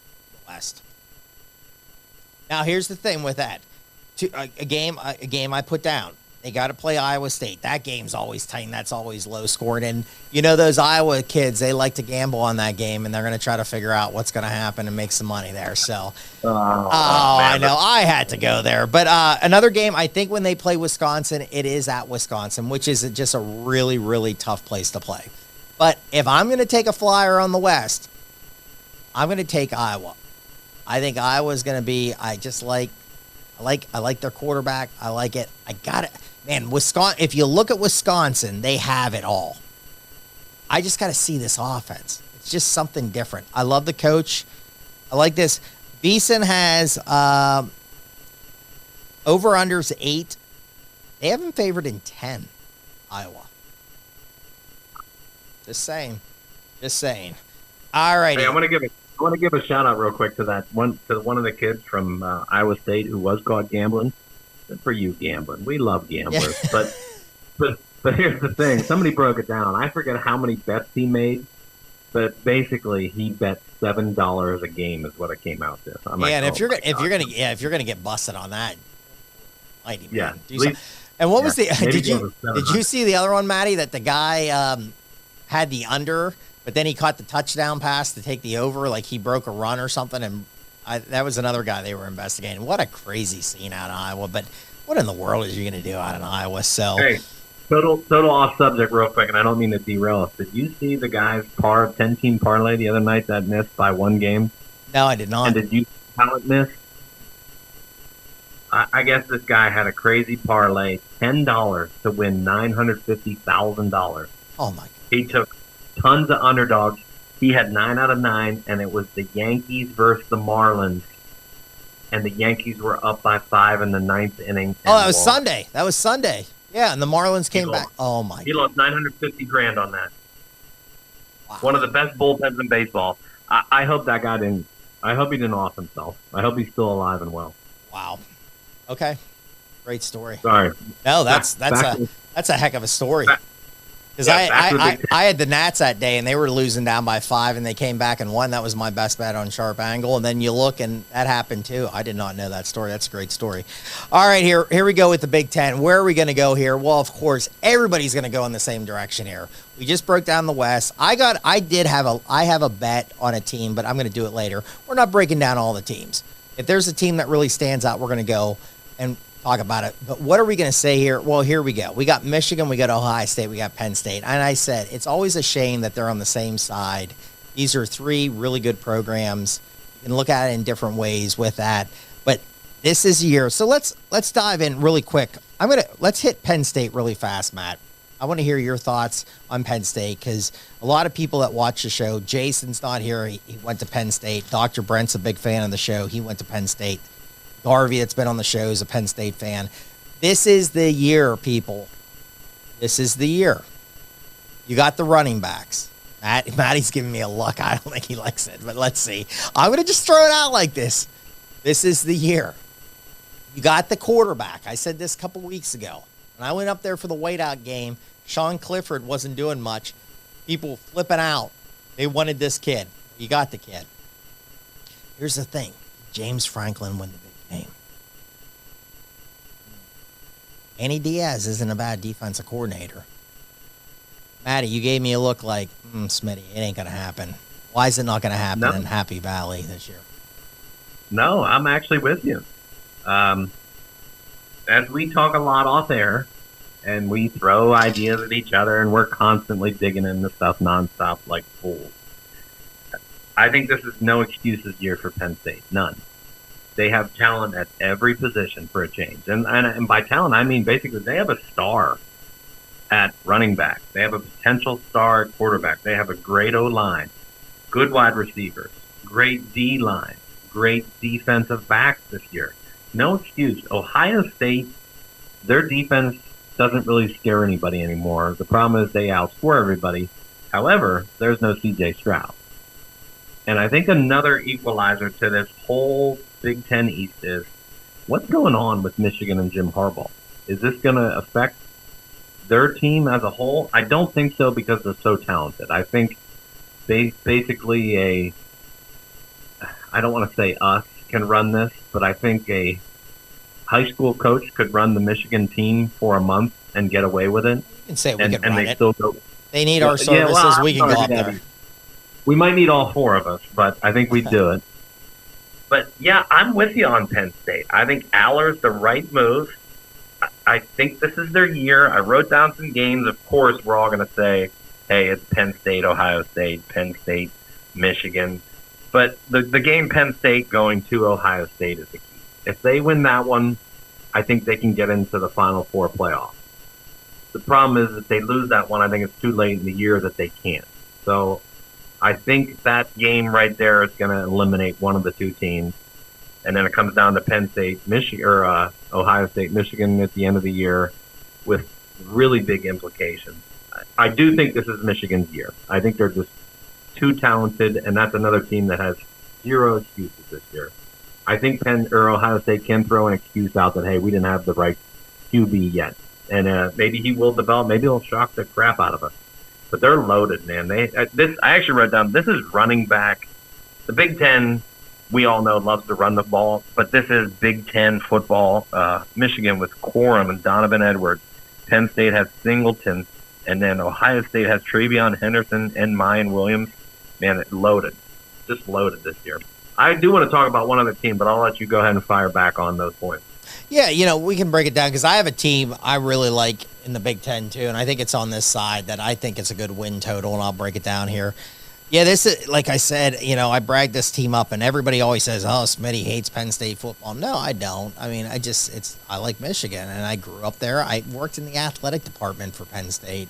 West. Now here's the thing with that. A game I put down. They got to play Iowa State. That game's always tight, and that's always low scored. And those Iowa kids, they like to gamble on that game, and they're going to try to figure out what's going to happen and make some money there. So, I know I had to go there. But another game, I think when they play Wisconsin, it is at Wisconsin, which is just a really, really tough place to play. But if I'm going to take a flyer on the West, I'm going to take Iowa. I think Iowa's going to be. I like their quarterback. I like it. I got it. Man, Wisconsin, if you look at Wisconsin, they have it all. I just got to see this offense. It's just something different. I love the coach. I like this. Beeson has over-unders 8. They have him favored in 10, Iowa. Just saying. All righty. Hey, I want to give a shout out real quick to one of the kids from Iowa State who was caught gambling. Good for you, gambling. We love gamblers, but here's the thing. Somebody broke it down. I forget how many bets he made, but basically he bet $7 a game is what it came out to. And if you're gonna get busted on that, And what was the? Did you see the other one, Matty? That the guy had the under. But then he caught the touchdown pass to take the over, like he broke a run or something, and that was another guy they were investigating. What a crazy scene out of Iowa! But what in the world is you going to do out in Iowa? So, hey, total off subject, real quick, and I don't mean to derail us. Did you see the guy's 10-team parlay the other night that missed by 1 game? No, I did not. And did you see how it missed? I guess this guy had a crazy parlay, $10 to win $950,000. Oh my God! He took tons of underdogs. He had 9 out of 9, and it was the Yankees versus the Marlins. And the Yankees were up by 5 in the 9th inning. Oh, that was Sunday. Yeah, and the Marlins came back. Oh my! He lost $950,000 on that. Wow. One of the best bullpens in baseball. I hope that guy didn't. I hope he didn't off himself. I hope he's still alive and well. Wow. Okay. Great story. Sorry. No, that's a heck of a story. Because I had the Nats that day, and they were losing down by 5, and they came back and won. That was my best bet on Sharp Angle. And then you look, and that happened too. I did not know that story. That's a great story. All right, here we go with the Big Ten. Where are we going to go here? Well, of course, everybody's going to go in the same direction here. We just broke down the West. I have a bet on a team, but I'm going to do it later. We're not breaking down all the teams. If there's a team that really stands out, we're going to go and talk about it. But what are we going to say here? Well, here we go. We got Michigan, we got Ohio State, we got Penn State. And I said, it's always a shame that they're on the same side. These are 3 really good programs. You can look at it in different ways with that. But this is a year. So let's dive in really quick. Let's hit Penn State really fast, Matt. I want to hear your thoughts on Penn State, because a lot of people that watch the show, Jason's not here. He went to Penn State. Dr. Brent's a big fan of the show. He went to Penn State. Garvey, that's been on the show, is a Penn State fan. This is the year, people. This is the year. You got the running backs. Matty's giving me a look. I don't think he likes it, but let's see. I'm going to just throw it out like this. This is the year. You got the quarterback. I said this a couple weeks ago. When I went up there for the whiteout game, Sean Clifford wasn't doing much. People flipping out. They wanted this kid. You got the kid. Here's the thing. James Franklin won the big game. Andy Diaz isn't a bad defensive coordinator. Matty, you gave me a look like, Smitty, it ain't going to happen. Why is it not going to happen in Happy Valley this year? No, I'm actually with you. As we talk a lot off air, and we throw ideas at each other, and we're constantly digging into stuff nonstop like fools. I think this is no excuses year for Penn State. None. They have talent at every position for a change. And by talent, I mean basically they have a star at running back. They have a potential star at quarterback. They have a great O-line, good wide receivers, great D-line, great defensive backs this year. No excuse. Ohio State, their defense doesn't really scare anybody anymore. The problem is they outscore everybody. However, there's no C.J. Stroud. And I think another equalizer to this whole Big Ten East is what's going on with Michigan and Jim Harbaugh? Is this going to affect their team as a whole? I don't think so, because they're so talented. I think basically I don't want to say us can run this, but I think a high school coach could run the Michigan team for a month and get away with it. You can say we can and run they it. Still go. They need our services. We can go up there. We might need all 4 of us, but I think we'd do it. But, yeah, I'm with you on Penn State. I think Aller's the right move. I think this is their year. I wrote down some games. Of course, we're all going to say, hey, it's Penn State, Ohio State, Penn State, Michigan. But the game Penn State going to Ohio State is the key. If they win that one, I think they can get into the Final Four playoff. The problem is if they lose that one, I think it's too late in the year that they can't. So I think that game right there is going to eliminate one of the 2 teams. And then it comes down to Penn State, Michigan, or Ohio State, Michigan at the end of the year with really big implications. I do think this is Michigan's year. I think they're just too talented, and that's another team that has 0 excuses this year. I think Ohio State can throw an excuse out that, hey, we didn't have the right QB yet. And maybe he will develop. Maybe he'll shock the crap out of us. But they're loaded, man. I actually wrote down, this is running back. The Big Ten, we all know, loves to run the ball. But this is Big Ten football. Michigan with Corum and Donovan Edwards. Penn State has Singleton. And then Ohio State has Travion Henderson and Mayan Williams. Man, it's loaded. Just loaded this year. I do want to talk about one other team, but I'll let you go ahead and fire back on those points. Yeah, we can break it down, because I have a team I really like in the Big Ten, too, and I think it's on this side that I think it's a good win total, and I'll break it down here. Yeah, this is, like I said, I brag this team up, and everybody always says, oh, Smitty hates Penn State football. No, I don't. I mean, I like Michigan, and I grew up there. I worked in the athletic department for Penn State.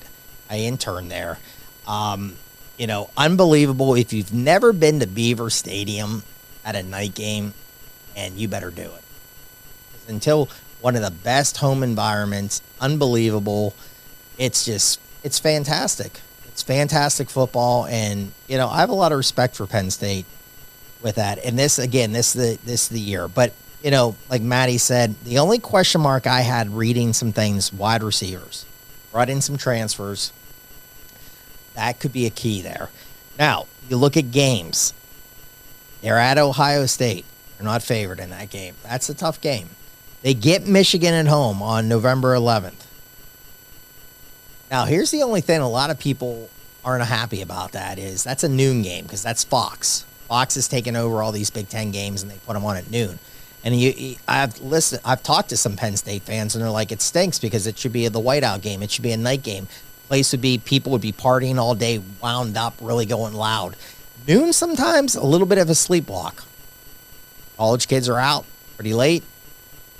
I interned there. Unbelievable. If you've never been to Beaver Stadium at a night game, and you better do it. Until one of the best home environments, unbelievable. It's fantastic. It's fantastic football, and I have a lot of respect for Penn State with that. And this is the year. But like Matty said, the only question mark I had reading some things, wide receivers, brought in some transfers. That could be a key there. Now, you look at games. They're at Ohio State. They're not favored in that game. That's a tough game. They get Michigan at home on November 11th. Now, here's the only thing a lot of people aren't happy about that is that's a noon game because that's Fox. Fox has taken over all these Big Ten games and they put them on at noon. And I've talked to some Penn State fans and they're like, it stinks because it should be the whiteout game. It should be a night game. People would be partying all day, wound up, really going loud. Noon sometimes, a little bit of a sleepwalk. College kids are out pretty late.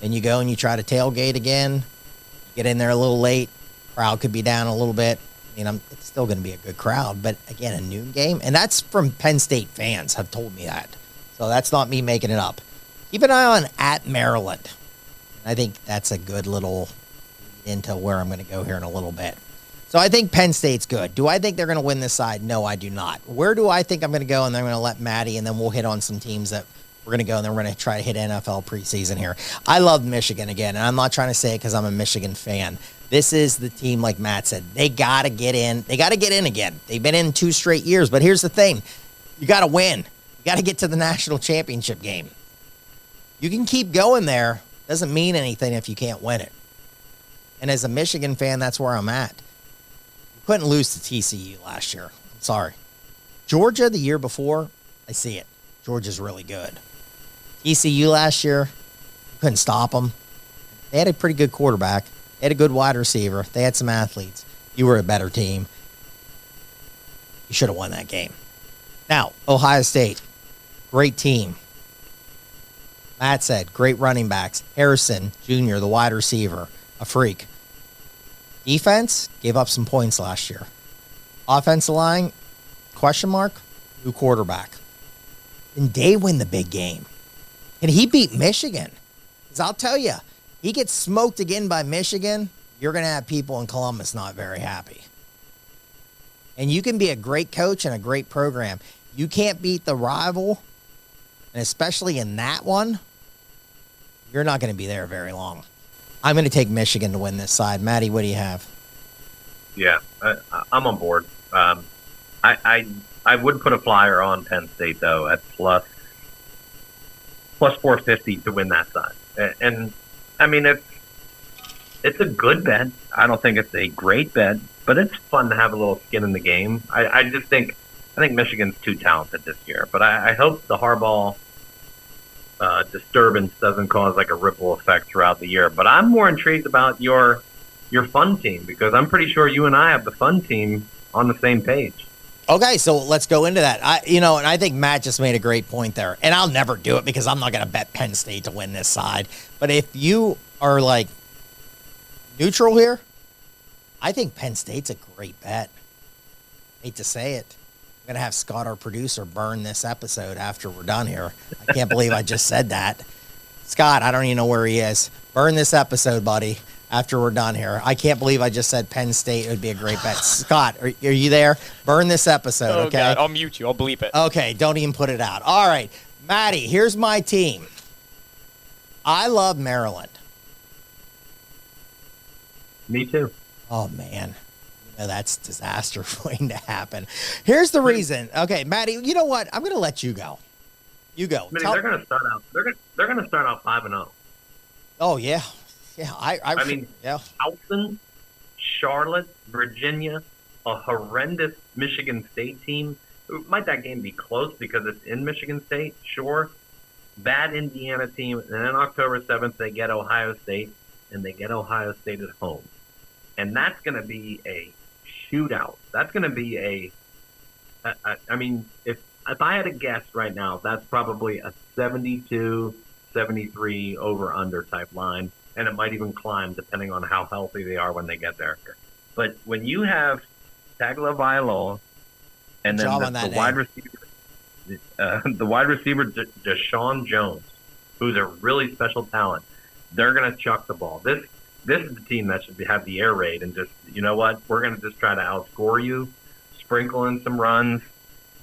Then you go and you try to tailgate again. You get in there a little late. Crowd could be down a little bit. It's still going to be a good crowd. But, again, a noon game. And that's from Penn State fans have told me that. So that's not me making it up. Keep an eye on at Maryland. I think that's a good little lead into where I'm going to go here in a little bit. So I think Penn State's good. Do I think they're going to win this side? No, I do not. Where do I think I'm going to go? And then I'm going to let Matty, and then we'll hit on some teams that we're going to go, and then we're going to try to hit NFL preseason here. I love Michigan again, and I'm not trying to say it because I'm a Michigan fan. This is the team, like Matt said. They got to get in. They got to get in again. They've been in 2 straight years, but here's the thing. You got to win. You got to get to the national championship game. You can keep going there. Doesn't mean anything if you can't win it. And as a Michigan fan, that's where I'm at. You couldn't lose to TCU last year. I'm sorry. Georgia the year before, I see it. Georgia's really good. TCU last year, couldn't stop them. They had a pretty good quarterback. They had a good wide receiver. They had some athletes. You were a better team. You should have won that game. Now, Ohio State, great team. Matt said, great running backs. Harrison Jr., the wide receiver, a freak. Defense, gave up some points last year. Offensive line, question mark, new quarterback. Can they win the big game? Can he beat Michigan? Because I'll tell you, he gets smoked again by Michigan, you're going to have people in Columbus not very happy. And you can be a great coach and a great program. You can't beat the rival, and especially in that one, you're not going to be there very long. I'm going to take Michigan to win this side. Matty, what do you have? Yeah, I'm on board. I would put a flyer on Penn State, though, at plus 450 to win that side. And I mean, it's a good bet. I don't think it's a great bet, but it's fun to have a little skin in the game. I think Michigan's too talented this year, but I hope the Harbaugh disturbance doesn't cause like a ripple effect throughout the year. But I'm more intrigued about your fun team because I'm pretty sure you and I have the fun team on the same page. Okay, so let's go into that. And I think Matt just made a great point there. And I'll never do it because I'm not going to bet Penn State to win this side. But if you are like neutral here, I think Penn State's a great bet. Hate to say it. I'm going to have Scott, our producer, burn this episode after we're done here. I can't believe I just said that. Scott, I don't even know where he is. Burn this episode, buddy, after we're done here. I can't believe I just said Penn State would be a great bet. Scott, are you there? Burn this episode, okay? God, I'll mute you. I'll bleep it. Okay, don't even put it out. All right, Matty, here's my team. I love Maryland. Me too. Oh, man. That's disaster waiting to happen. Here's the reason. Okay, Matty, you know what? I'm going to let you go. You go. They're going to start out. They're going to start out 5-0. Oh yeah, yeah. I mean, yeah. Towson, Charlotte, Virginia, a horrendous Michigan State team. Might that game be close because it's in Michigan State? Sure. Bad Indiana team, and then October 7th they get Ohio State, and they get Ohio State at home, and that's going to be a shootout. That's going to be I mean, if I had to guess right now, that's probably a 72-73 over-under type line, and it might even climb depending on how healthy they are when they get there. But when you have Tagovailoa and then the wide receiver, Deshaun Jones, who's a really special talent, they're going to chuck the ball. This is the team that should have the air raid and just, you know what, we're going to just try to outscore you, sprinkle in some runs,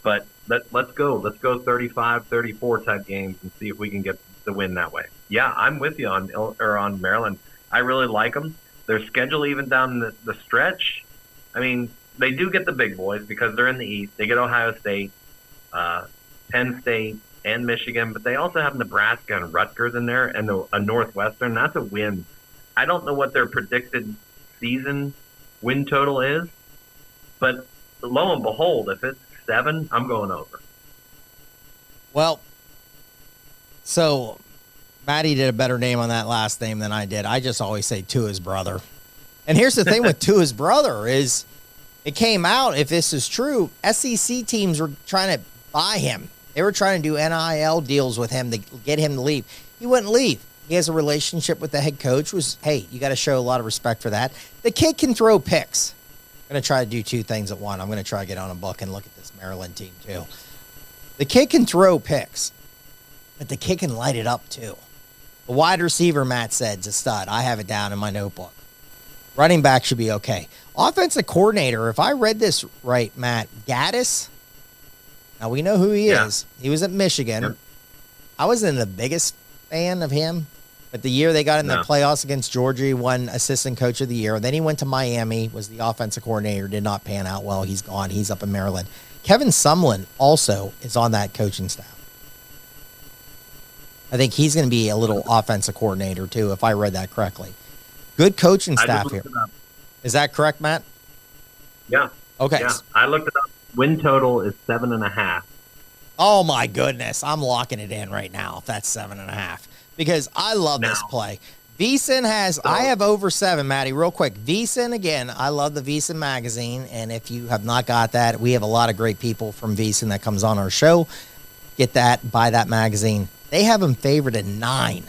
but let's go 35-34 type games and see if we can get the win that way. Yeah, I'm with you on Maryland. I really like them. Their schedule even down the stretch. I mean, they do get the big boys because they're in the East. They get Ohio State, Penn State, and Michigan, but they also have Nebraska and Rutgers in there, and a Northwestern. That's a win. I don't know what their predicted season win total is, but lo and behold, if it's 7, I'm going over. Well, so Matty did a better name on that last name than I did. I just always say Tua's brother. And here's the thing with Tua's brother is it came out, if this is true, SEC teams were trying to buy him. They were trying to do NIL deals with him to get him to leave. He wouldn't leave. He has a relationship with the head coach. Hey, you got to show a lot of respect for that. The kid can throw picks. I'm going to try to do 2 things at once. I'm going to try to get on a book and look at this Maryland team too. The kid can throw picks, but the kid can light it up too. The wide receiver, Matt said, is a stud. I have it down in my notebook. Running back should be okay. Offensive coordinator, if I read this right, Matt, Gaddis. Now, we know who he is. He was at Michigan. Yep. I wasn't the biggest fan of him, but the year they got in the playoffs against Georgia, he won assistant coach of the year. Then he went to Miami, was the offensive coordinator, did not pan out well. He's gone. He's up in Maryland. Kevin Sumlin also is on that coaching staff. I think he's going to be a little offensive coordinator, too, if I read that correctly. Good coaching staff here. Is that correct, Matt? Yeah. Okay. Yeah. I looked it up. Win total is 7.5. Oh, my goodness. I'm locking it in right now if that's 7.5 because I love this play. VSiN has, I have over 7, Matty, real quick. VSiN, again, I love the VSiN magazine, and if you have not got that, we have a lot of great people from VSiN that comes on our show. Get that, buy that magazine. They have them favored at 9.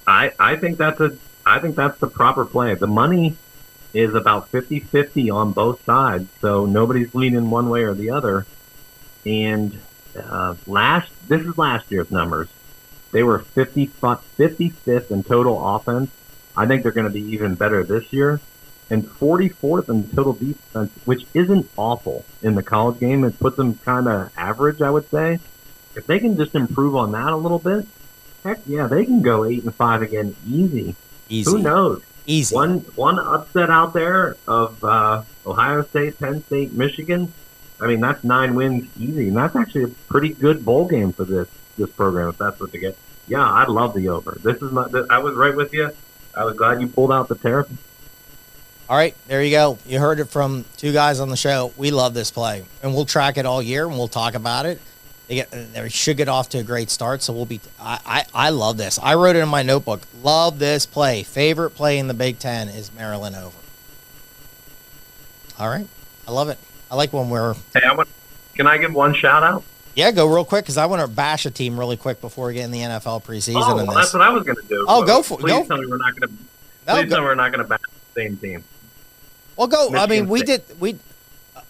I think that's the proper play. The money is about 50-50 on both sides, so nobody's leaning one way or the other. And this is last year's numbers. They were 55th in total offense. I think they're going to be even better this year. And 44th in total defense, which isn't awful in the college game. It puts them kind of average, I would say. If they can just improve on that a little bit, heck yeah, they can go 8-5 again, easy. Who knows? Easy. One upset out there of Ohio State, Penn State, Michigan. I mean, that's 9 wins easy, and that's actually a pretty good bowl game for this program if that's what they get. Yeah, I love the over. I was right with you. I was glad you pulled out the tariff. All right, there you go. You heard it from 2 guys on the show. We love this play, and we'll track it all year, and we'll talk about it. They should get off to a great start, so we'll be. I love this. I wrote it in my notebook. Love this play. Favorite play in the Big Ten is Maryland over. All right, I love it. I like when we're. Hey, can I give one shout out? Yeah, go real quick because I want to bash a team really quick before we get in the NFL preseason. Oh, well, that's what I was going to do. Oh, go for it. Please tell me we're not going to. Please tell me we're not going to bash the same team. Well, go. Michigan I mean, we State. did. We.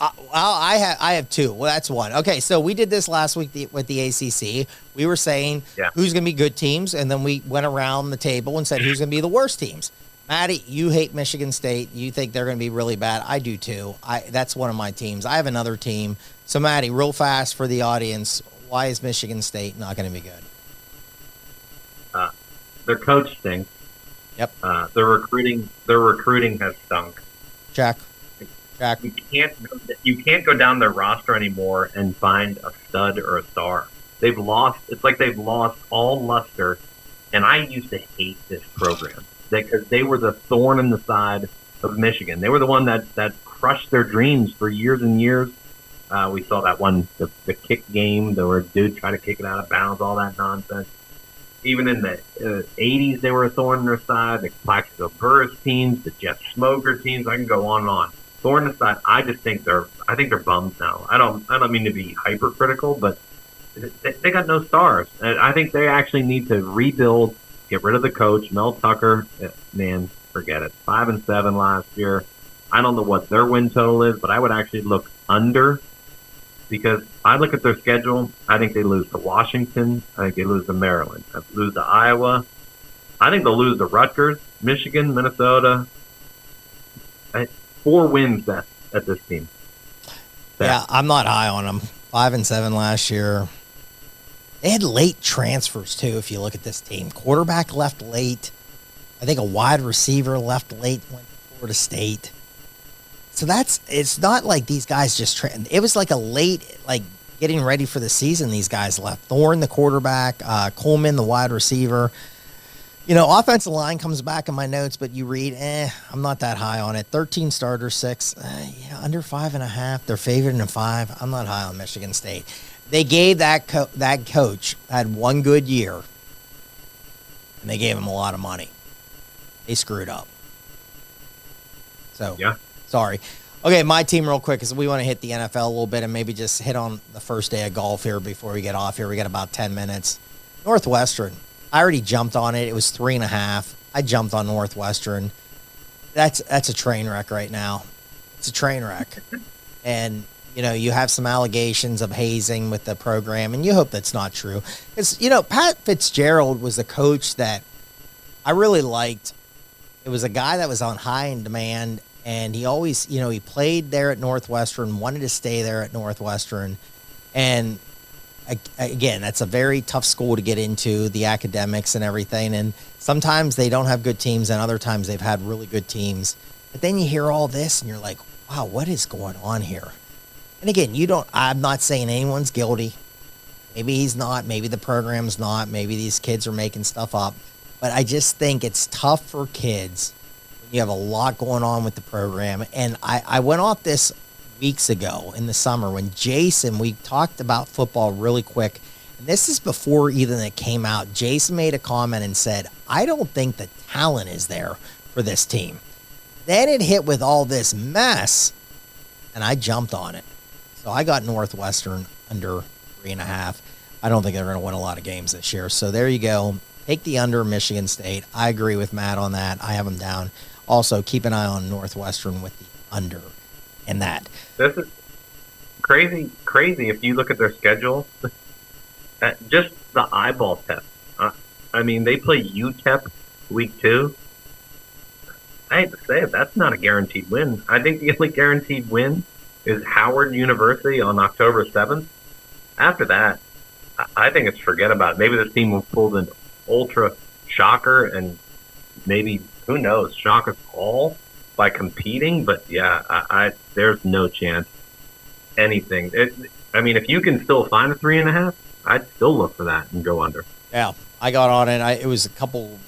I have 2. Well, that's 1. Okay, so we did this last week with the ACC. We were saying who's going to be good teams, and then we went around the table and said who's going to be the worst teams. Matty, you hate Michigan State. You think they're going to be really bad. I do too. That's one of my teams. I have another team. So, Matty, real fast for the audience, why is Michigan State not going to be good? Their coach stinks. Yep. Their recruiting has stunk. Jack. You can't go down their roster anymore and find a stud or a star. They've lost. It's like they've lost all luster. And I used to hate this program because they were the thorn in the side of Michigan. They were the one that crushed their dreams for years and years. We saw that one, the kick game, where a dude tried to kick it out of bounds, all that nonsense. Even in the 80s, they were a thorn in their side. The Plaxico Burris teams, the Jeff Smoker teams. I can go on and on. Thorn in the side. I think they're bums now. I don't mean to be hypercritical, but they got no stars. And I think they actually need to rebuild, get rid of the coach, Mel Tucker. Man, forget it. 5-7 last year. I don't know what their win total is, but I would actually look under. Because I look at their schedule, I think they lose to Washington. I think they lose to Maryland. I lose to Iowa. I think they'll lose to Rutgers, Michigan, Minnesota. 4 wins at this team. Yeah, I'm not high on them. 5-7 last year. They had late transfers, too, if you look at this team. Quarterback left late. I think a wide receiver left late, went Florida State. So it's not like these guys just trained. It was like a late, like getting ready for the season. These guys left. Thorne, the quarterback, Coleman, the wide receiver. Offensive line comes back in my notes, but you read, I'm not that high on it. 13 starters, 6, under 5.5. They're favored in 5. I'm not high on Michigan State. They gave that coach had one good year, and they gave him a lot of money. They screwed up. So, yeah. Sorry. Okay, my team real quick, because we want to hit the NFL a little bit and maybe just hit on the first day of golf here before we get off here. We got about 10 minutes. Northwestern. I already jumped on it. It was 3.5. I jumped on Northwestern. That's a train wreck right now. It's a train wreck. And, you have some allegations of hazing with the program, and you hope that's not true. Because, Pat Fitzgerald was a coach that I really liked. It was a guy that was on high in demand, and he always, he played there at Northwestern, wanted to stay there at Northwestern. And again, that's a very tough school to get into, the academics and everything. And sometimes they don't have good teams, and other times they've had really good teams. But then you hear all this, and you're like, wow, what is going on here? And again, I'm not saying anyone's guilty. Maybe he's not. Maybe the program's not. Maybe these kids are making stuff up. But I just think it's tough for kids when you have a lot going on with the program. And I went off this weeks ago in the summer when Jason, we talked about football really quick, and this is before even it came out. Jason made a comment and said, I don't think the talent is there for this team. Then it hit with all this mess, and I jumped on it. So I got Northwestern under 3.5. I don't think they're going to win a lot of games this year. So there you go. Take the under Michigan State. I agree with Matt on that. I have them down. Also, keep an eye on Northwestern with the under. In that. This is crazy if you look at their schedule. Just the eyeball test. They play UTEP week 2. I hate to say it, that's not a guaranteed win. I think the only guaranteed win is Howard University on October 7th. After that, I think it's forget about it. Maybe this team will pull an ultra shocker and maybe, who knows, shock us all by competing, but yeah, there's no chance anything. If you can still find a 3.5, I'd still look for that and go under. Yeah, I got on it. It was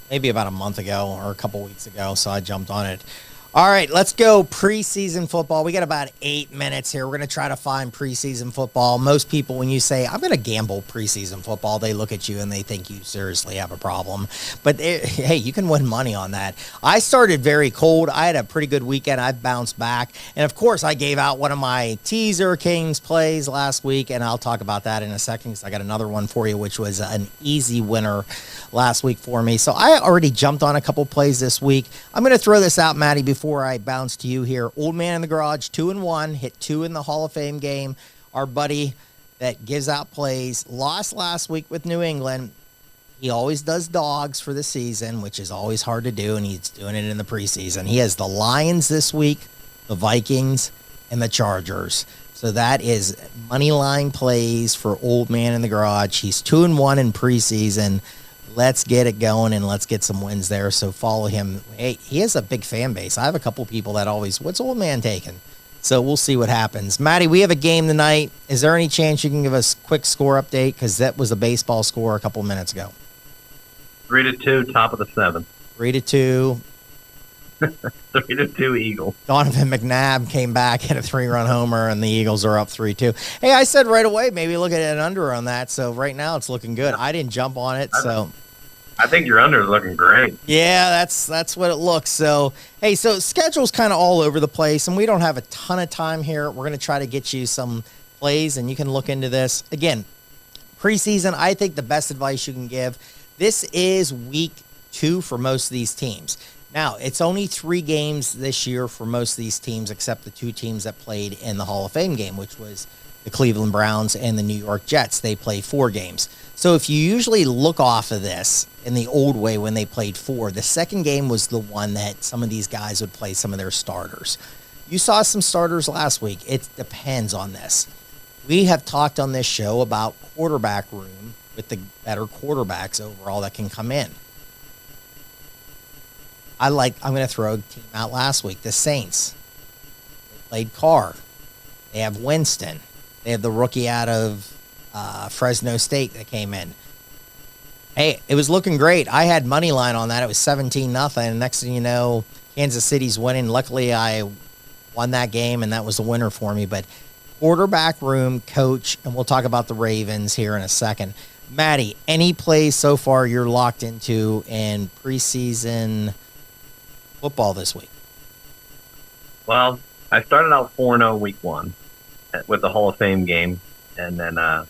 maybe about a month ago or a couple weeks ago, so I jumped on it. All right, let's go preseason football. We got about 8 minutes here. We're going to try to find preseason football. Most people, when you say, I'm going to gamble preseason football, they look at you and they think you seriously have a problem. But, hey, you can win money on that. I started very cold. I had a pretty good weekend. I bounced back. And, of course, I gave out one of my teaser Kings plays last week, and I'll talk about that in a second because I got another one for you, which was an easy winner last week for me. So I already jumped on a couple plays this week. I'm going to throw this out, Matty, before I bounce to you here. Old Man in the Garage, 2-1, hit 2 in the Hall of Fame game. Our buddy that gives out plays lost last week with New England. He always does dogs for the season, which is always hard to do, and he's doing it in the preseason. He has the Lions this week, the Vikings, and the Chargers. So that is money line plays for Old Man in the Garage. He's 2-1 in preseason. Let's get it going and let's get some wins there. So follow him. Hey, he has a big fan base. I have a couple people that always, what's Old Man taking? So we'll see what happens. Matty, we have a game tonight. Is there any chance you can give us a quick score update? Because that was a baseball score a couple minutes ago. 3-2, top of the 7th. 3-2. 3-2 Eagles. Donovan McNabb came back, hit a 3-run homer, and the Eagles are up 3-2. Hey, I said right away, maybe look at an under on that. So right now it's looking good. I didn't jump on it, so I think your under is looking great. Yeah, that's what it looks. So, hey, so schedule's kind of all over the place, and we don't have a ton of time here. We're going to try to get you some plays, and you can look into this. Again, preseason, I think the best advice you can give, this is week 2 for most of these teams. Now, it's only 3 games this year for most of these teams, except the 2 teams that played in the Hall of Fame game, which was the Cleveland Browns and the New York Jets. They play 4 games. So if you usually look off of this in the old way when they played 4, the second game was the one that some of these guys would play some of their starters. You saw some starters last week. It depends on this. We have talked on this show about quarterback room with the better quarterbacks overall that can come in. I'm going to throw a team out last week. The Saints. They played Carr. They have Winston. They have the rookie out of Fresno State that came in. Hey, it was looking great. I had money line on that. It was 17-0. And next thing you know, Kansas City's winning. Luckily, I won that game, and that was the winner for me. But quarterback room, coach, and we'll talk about the Ravens here in a second. Matty, any plays so far you're locked into in preseason football this week? Well, I started out 4-0 week 1 with the Hall of Fame game, and then I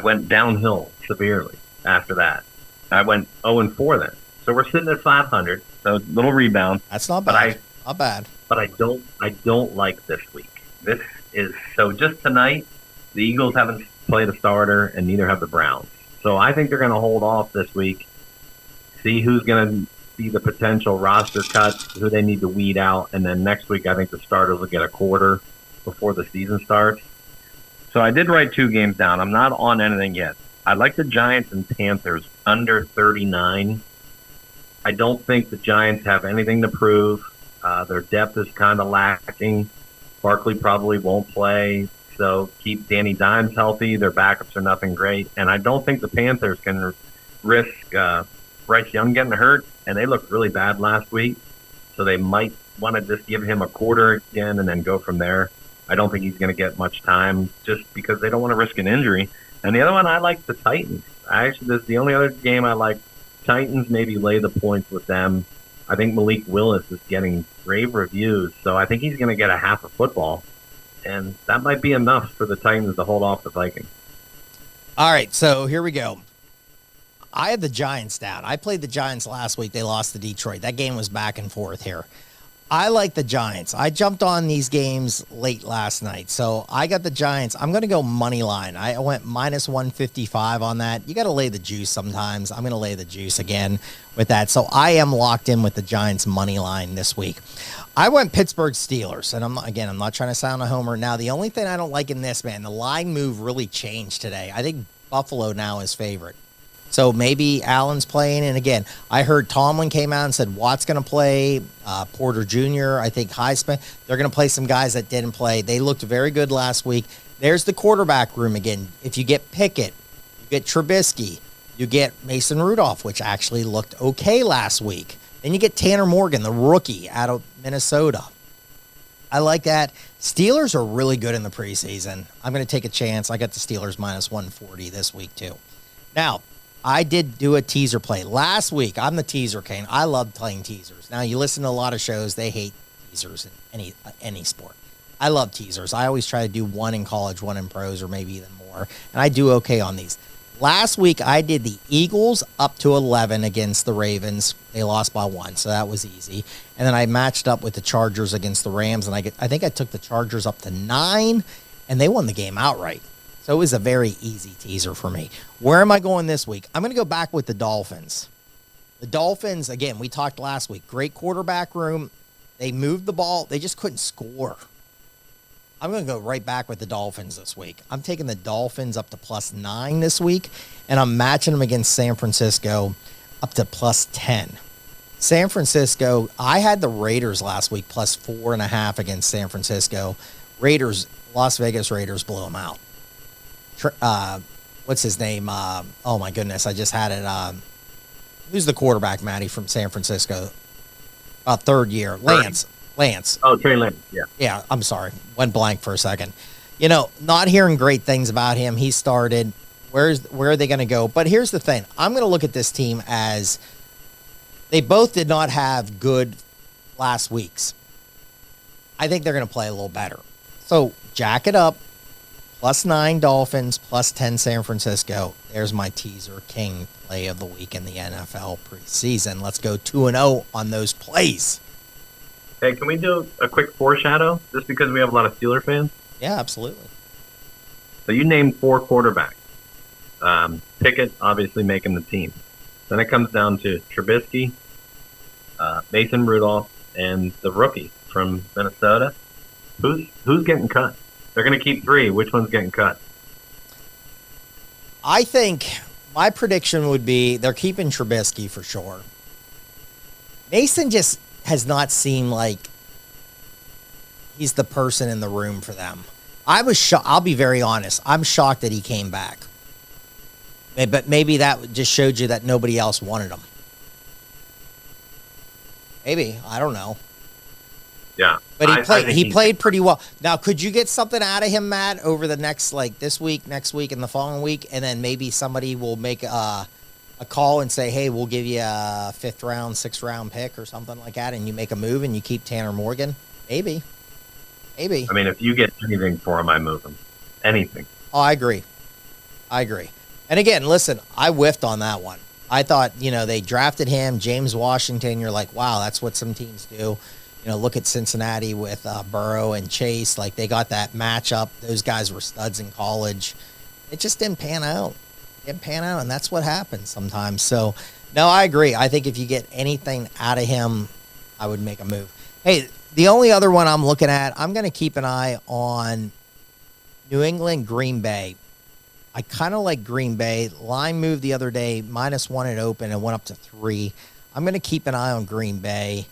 went downhill severely after that. I went 0-4 then. So we're sitting at 500, so a little rebound. That's not bad. Not bad. But I don't like this week. This is so just tonight, the Eagles haven't played a starter, and neither have the Browns. So I think they're going to hold off this week, see who's going to be the potential roster cuts, who they need to weed out, and then next week I think the starters will get a quarter before the season starts. So I did write 2 games down. I'm not on anything yet. I like the Giants and Panthers under 39. I don't think the Giants have anything to prove. Their depth is kind of lacking. Barkley probably won't play. So keep Danny Dimes healthy. Their backups are nothing great. And I don't think the Panthers can risk Bryce Young getting hurt. And they looked really bad last week. So they might want to just give him a quarter again and then go from there. I don't think he's going to get much time just because they don't want to risk an injury. And the other one, I like the Titans. This is the only other game I like. Titans, maybe lay the points with them. I think Malik Willis is getting rave reviews. So I think he's going to get a half of football. And that might be enough for the Titans to hold off the Vikings. All right, so here we go. I had the Giants down. I played the Giants last week. They lost to Detroit. That game was back and forth here. I like the Giants. I jumped on these games late last night, so I got the Giants. I'm going to go money line. I went minus 155 on that. You got to lay the juice sometimes. I'm going to lay the juice again with that. So I am locked in with the Giants money line this week. I went Pittsburgh Steelers, and I'm not trying to sound a homer. Now, the only thing I don't like in this, man, the line move really changed today. I think Buffalo now is favorite. So maybe Allen's playing. And again, I heard Tomlin came out and said Watt's going to play, Porter Jr., I think Highsmith. They're going to play some guys that didn't play. They looked very good last week. There's the quarterback room again. If you get Pickett, you get Trubisky, you get Mason Rudolph, which actually looked okay last week. Then you get Tanner Morgan, the rookie out of Minnesota. I like that. Steelers are really good in the preseason. I'm going to take a chance. I got the Steelers minus 140 this week too. Now, I did do a teaser play. Last week, I'm the teaser king. I love playing teasers. Now, you listen to a lot of shows, they hate teasers in any sport. I love teasers. I always try to do one in college, one in pros, or maybe even more. And I do okay on these. Last week, I did the Eagles up to 11 against the Ravens. They lost by 1, so that was easy. And then I matched up with the Chargers against the Rams, and I think I took the Chargers up to 9, and they won the game outright. So it was a very easy teaser for me. Where am I going this week? I'm going to go back with the Dolphins. The Dolphins, again, we talked last week. Great quarterback room. They moved the ball. They just couldn't score. I'm going to go right back with the Dolphins this week. I'm taking the Dolphins up to plus 9 this week, and I'm matching them against San Francisco up to plus 10. San Francisco, I had the Raiders last week plus 4.5 against San Francisco. Las Vegas Raiders blew them out. What's his name? Oh my goodness, I just had it. Who's the quarterback, Matty, from San Francisco? Third year, Lance. Oh, Trey Lance. Yeah. Yeah. I'm sorry, went blank for a second. Not hearing great things about him. He started. Where are they going to go? But here's the thing. I'm going to look at this team as they both did not have good last weeks. I think they're going to play a little better. So jack it up. Plus 9 Dolphins, plus 10 San Francisco. There's my teaser king play of the week in the NFL preseason. Let's go 2-0 on those plays. Hey, can we do a quick foreshadow? Just because we have a lot of Steeler fans? Yeah, absolutely. So you named 4 quarterbacks. Pickett, obviously, making the team. Then it comes down to Trubisky, Mason Rudolph, and the rookie from Minnesota. Who's getting cut? They're going to keep 3. Which one's getting cut? I think my prediction would be they're keeping Trubisky for sure. Mason just has not seemed like he's the person in the room for them. I was shocked. I'll be very honest. I'm shocked that he came back. But maybe that just showed you that nobody else wanted him. Maybe. I don't know. Yeah. But he played pretty well. Now, could you get something out of him, Matt, over the next, like, this week, next week, and the following week, and then maybe somebody will make a call and say, hey, we'll give you a 5th round, 6th round pick or something like that, and you make a move and you keep Tanner Morgan? Maybe. I mean, if you get anything for him, I move him. Anything. Oh, I agree. And again, listen, I whiffed on that one. I thought, they drafted him, James Washington. You're like, wow, that's what some teams do. Look at Cincinnati with Burrow and Chase. Like, they got that matchup. Those guys were studs in college. It just didn't pan out. And that's what happens sometimes. So, no, I agree. I think if you get anything out of him, I would make a move. Hey, the only other one I'm looking at, I'm going to keep an eye on New England, Green Bay. I kind of like Green Bay. Line moved the other day, -1 at open and went up to 3. I'm going to keep an eye on Green Bay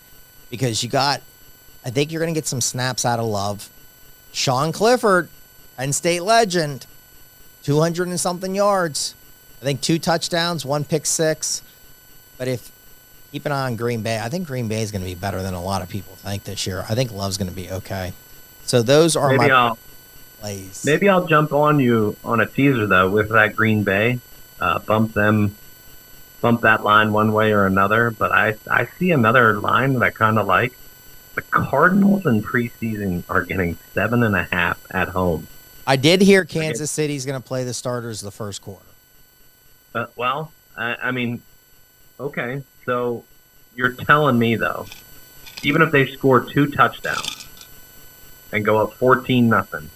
because I think you're going to get some snaps out of Love. Sean Clifford, Penn State legend, 200 and something yards. I think 2 touchdowns, 1 pick 6. But keep an eye on Green Bay. I think Green Bay is going to be better than a lot of people think this year. I think Love's going to be okay. So those are my plays. Maybe I'll jump on you on a teaser, though, with that Green Bay. Bump that line one way or another. But I see another line that I kind of like. The Cardinals in preseason are getting 7.5 at home. I did hear Kansas City's going to play the starters the first quarter. I mean, okay. So you're telling me, though, even if they score 2 touchdowns and go up 14-0,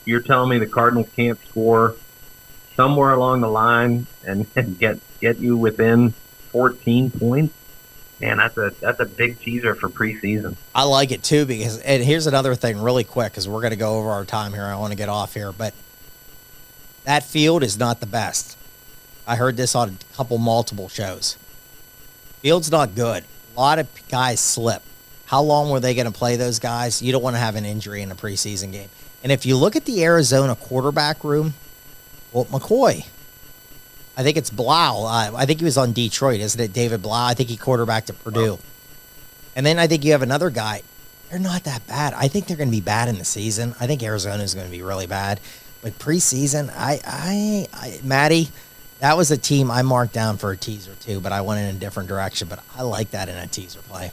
you're telling me the Cardinals can't score somewhere along the line and get you within 14 points? Man, that's a big teaser for preseason. I like it, too, and here's another thing really quick because we're going to go over our time here. I want to get off here, but that field is not the best. I heard this on a couple multiple shows. Field's not good. A lot of guys slip. How long were they going to play those guys? You don't want to have an injury in a preseason game. And if you look at the Arizona quarterback room, Colt McCoy. I think it's Blau. I think he was on Detroit, isn't it? David Blau. I think he quarterbacked at Purdue. And then I think you have another guy. They're not that bad. I think they're going to be bad in the season. I think Arizona is going to be really bad. But preseason, Matty, that was a team I marked down for a teaser too, but I went in a different direction. But I like that in a teaser play.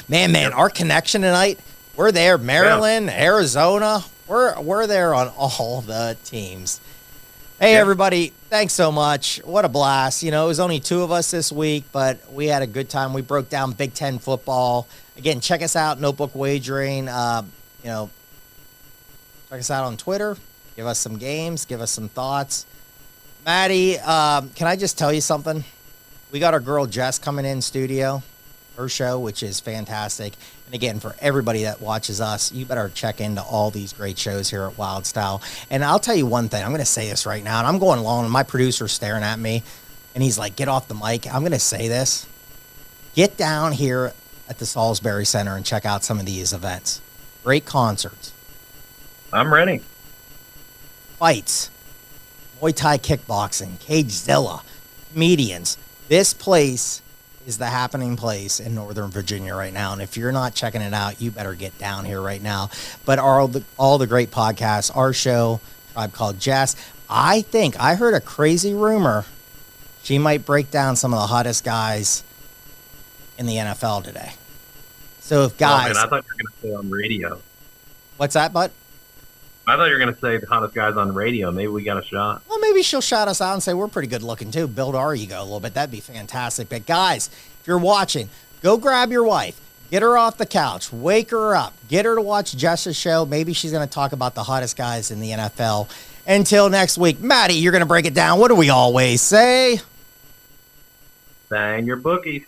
Man, our connection tonight, we're there. Maryland, Arizona, we're there on all the teams. Hey, everybody, thanks so much. What a blast. It was only 2 of us this week, but we had a good time. We broke down Big Ten football. Again, check us out, Notebook Wagering. Check us out on Twitter. Give us some games. Give us some thoughts. Matty, can I just tell you something? We got our girl Jess coming in studio, her show, which is fantastic. And again, for everybody that watches us, you better check into all these great shows here at Wylde Style. And I'll tell you one thing. I'm going to say this right now, and I'm going along, and my producer's staring at me, and he's like, get off the mic. I'm going to say this. Get down here at the Salisbury Center and check out some of these events. Great concerts. I'm ready. Fights. Muay Thai kickboxing, Cagezilla, comedians. This place is the happening place in Northern Virginia right now. And if you're not checking it out, you better get down here right now. But all the great podcasts, our show, Tribe Called Jess. I heard a crazy rumor. She might break down some of the hottest guys in the NFL today. So if guys... I thought you were going to say on radio. What's that, bud? I thought you were going to say the hottest guys on radio. Maybe we got a shot. Well, maybe she'll shout us out and say we're pretty good looking too. Build our ego a little bit. That'd be fantastic. But guys, if you're watching, go grab your wife. Get her off the couch. Wake her up. Get her to watch Jess's show. Maybe she's going to talk about the hottest guys in the NFL. Until next week, Matty, you're going to break it down. What do we always say? Bang your bookies.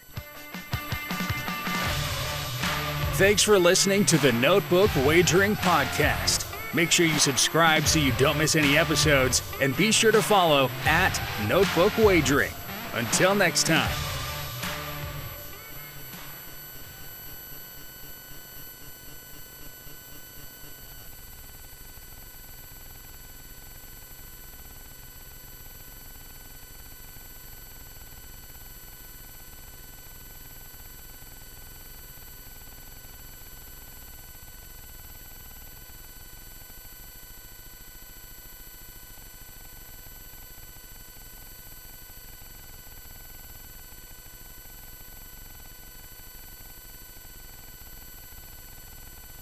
Thanks for listening to the Notebook Wagering Podcast. Make sure you subscribe so you don't miss any episodes, and be sure to follow @Notebook Wagering. Until next time.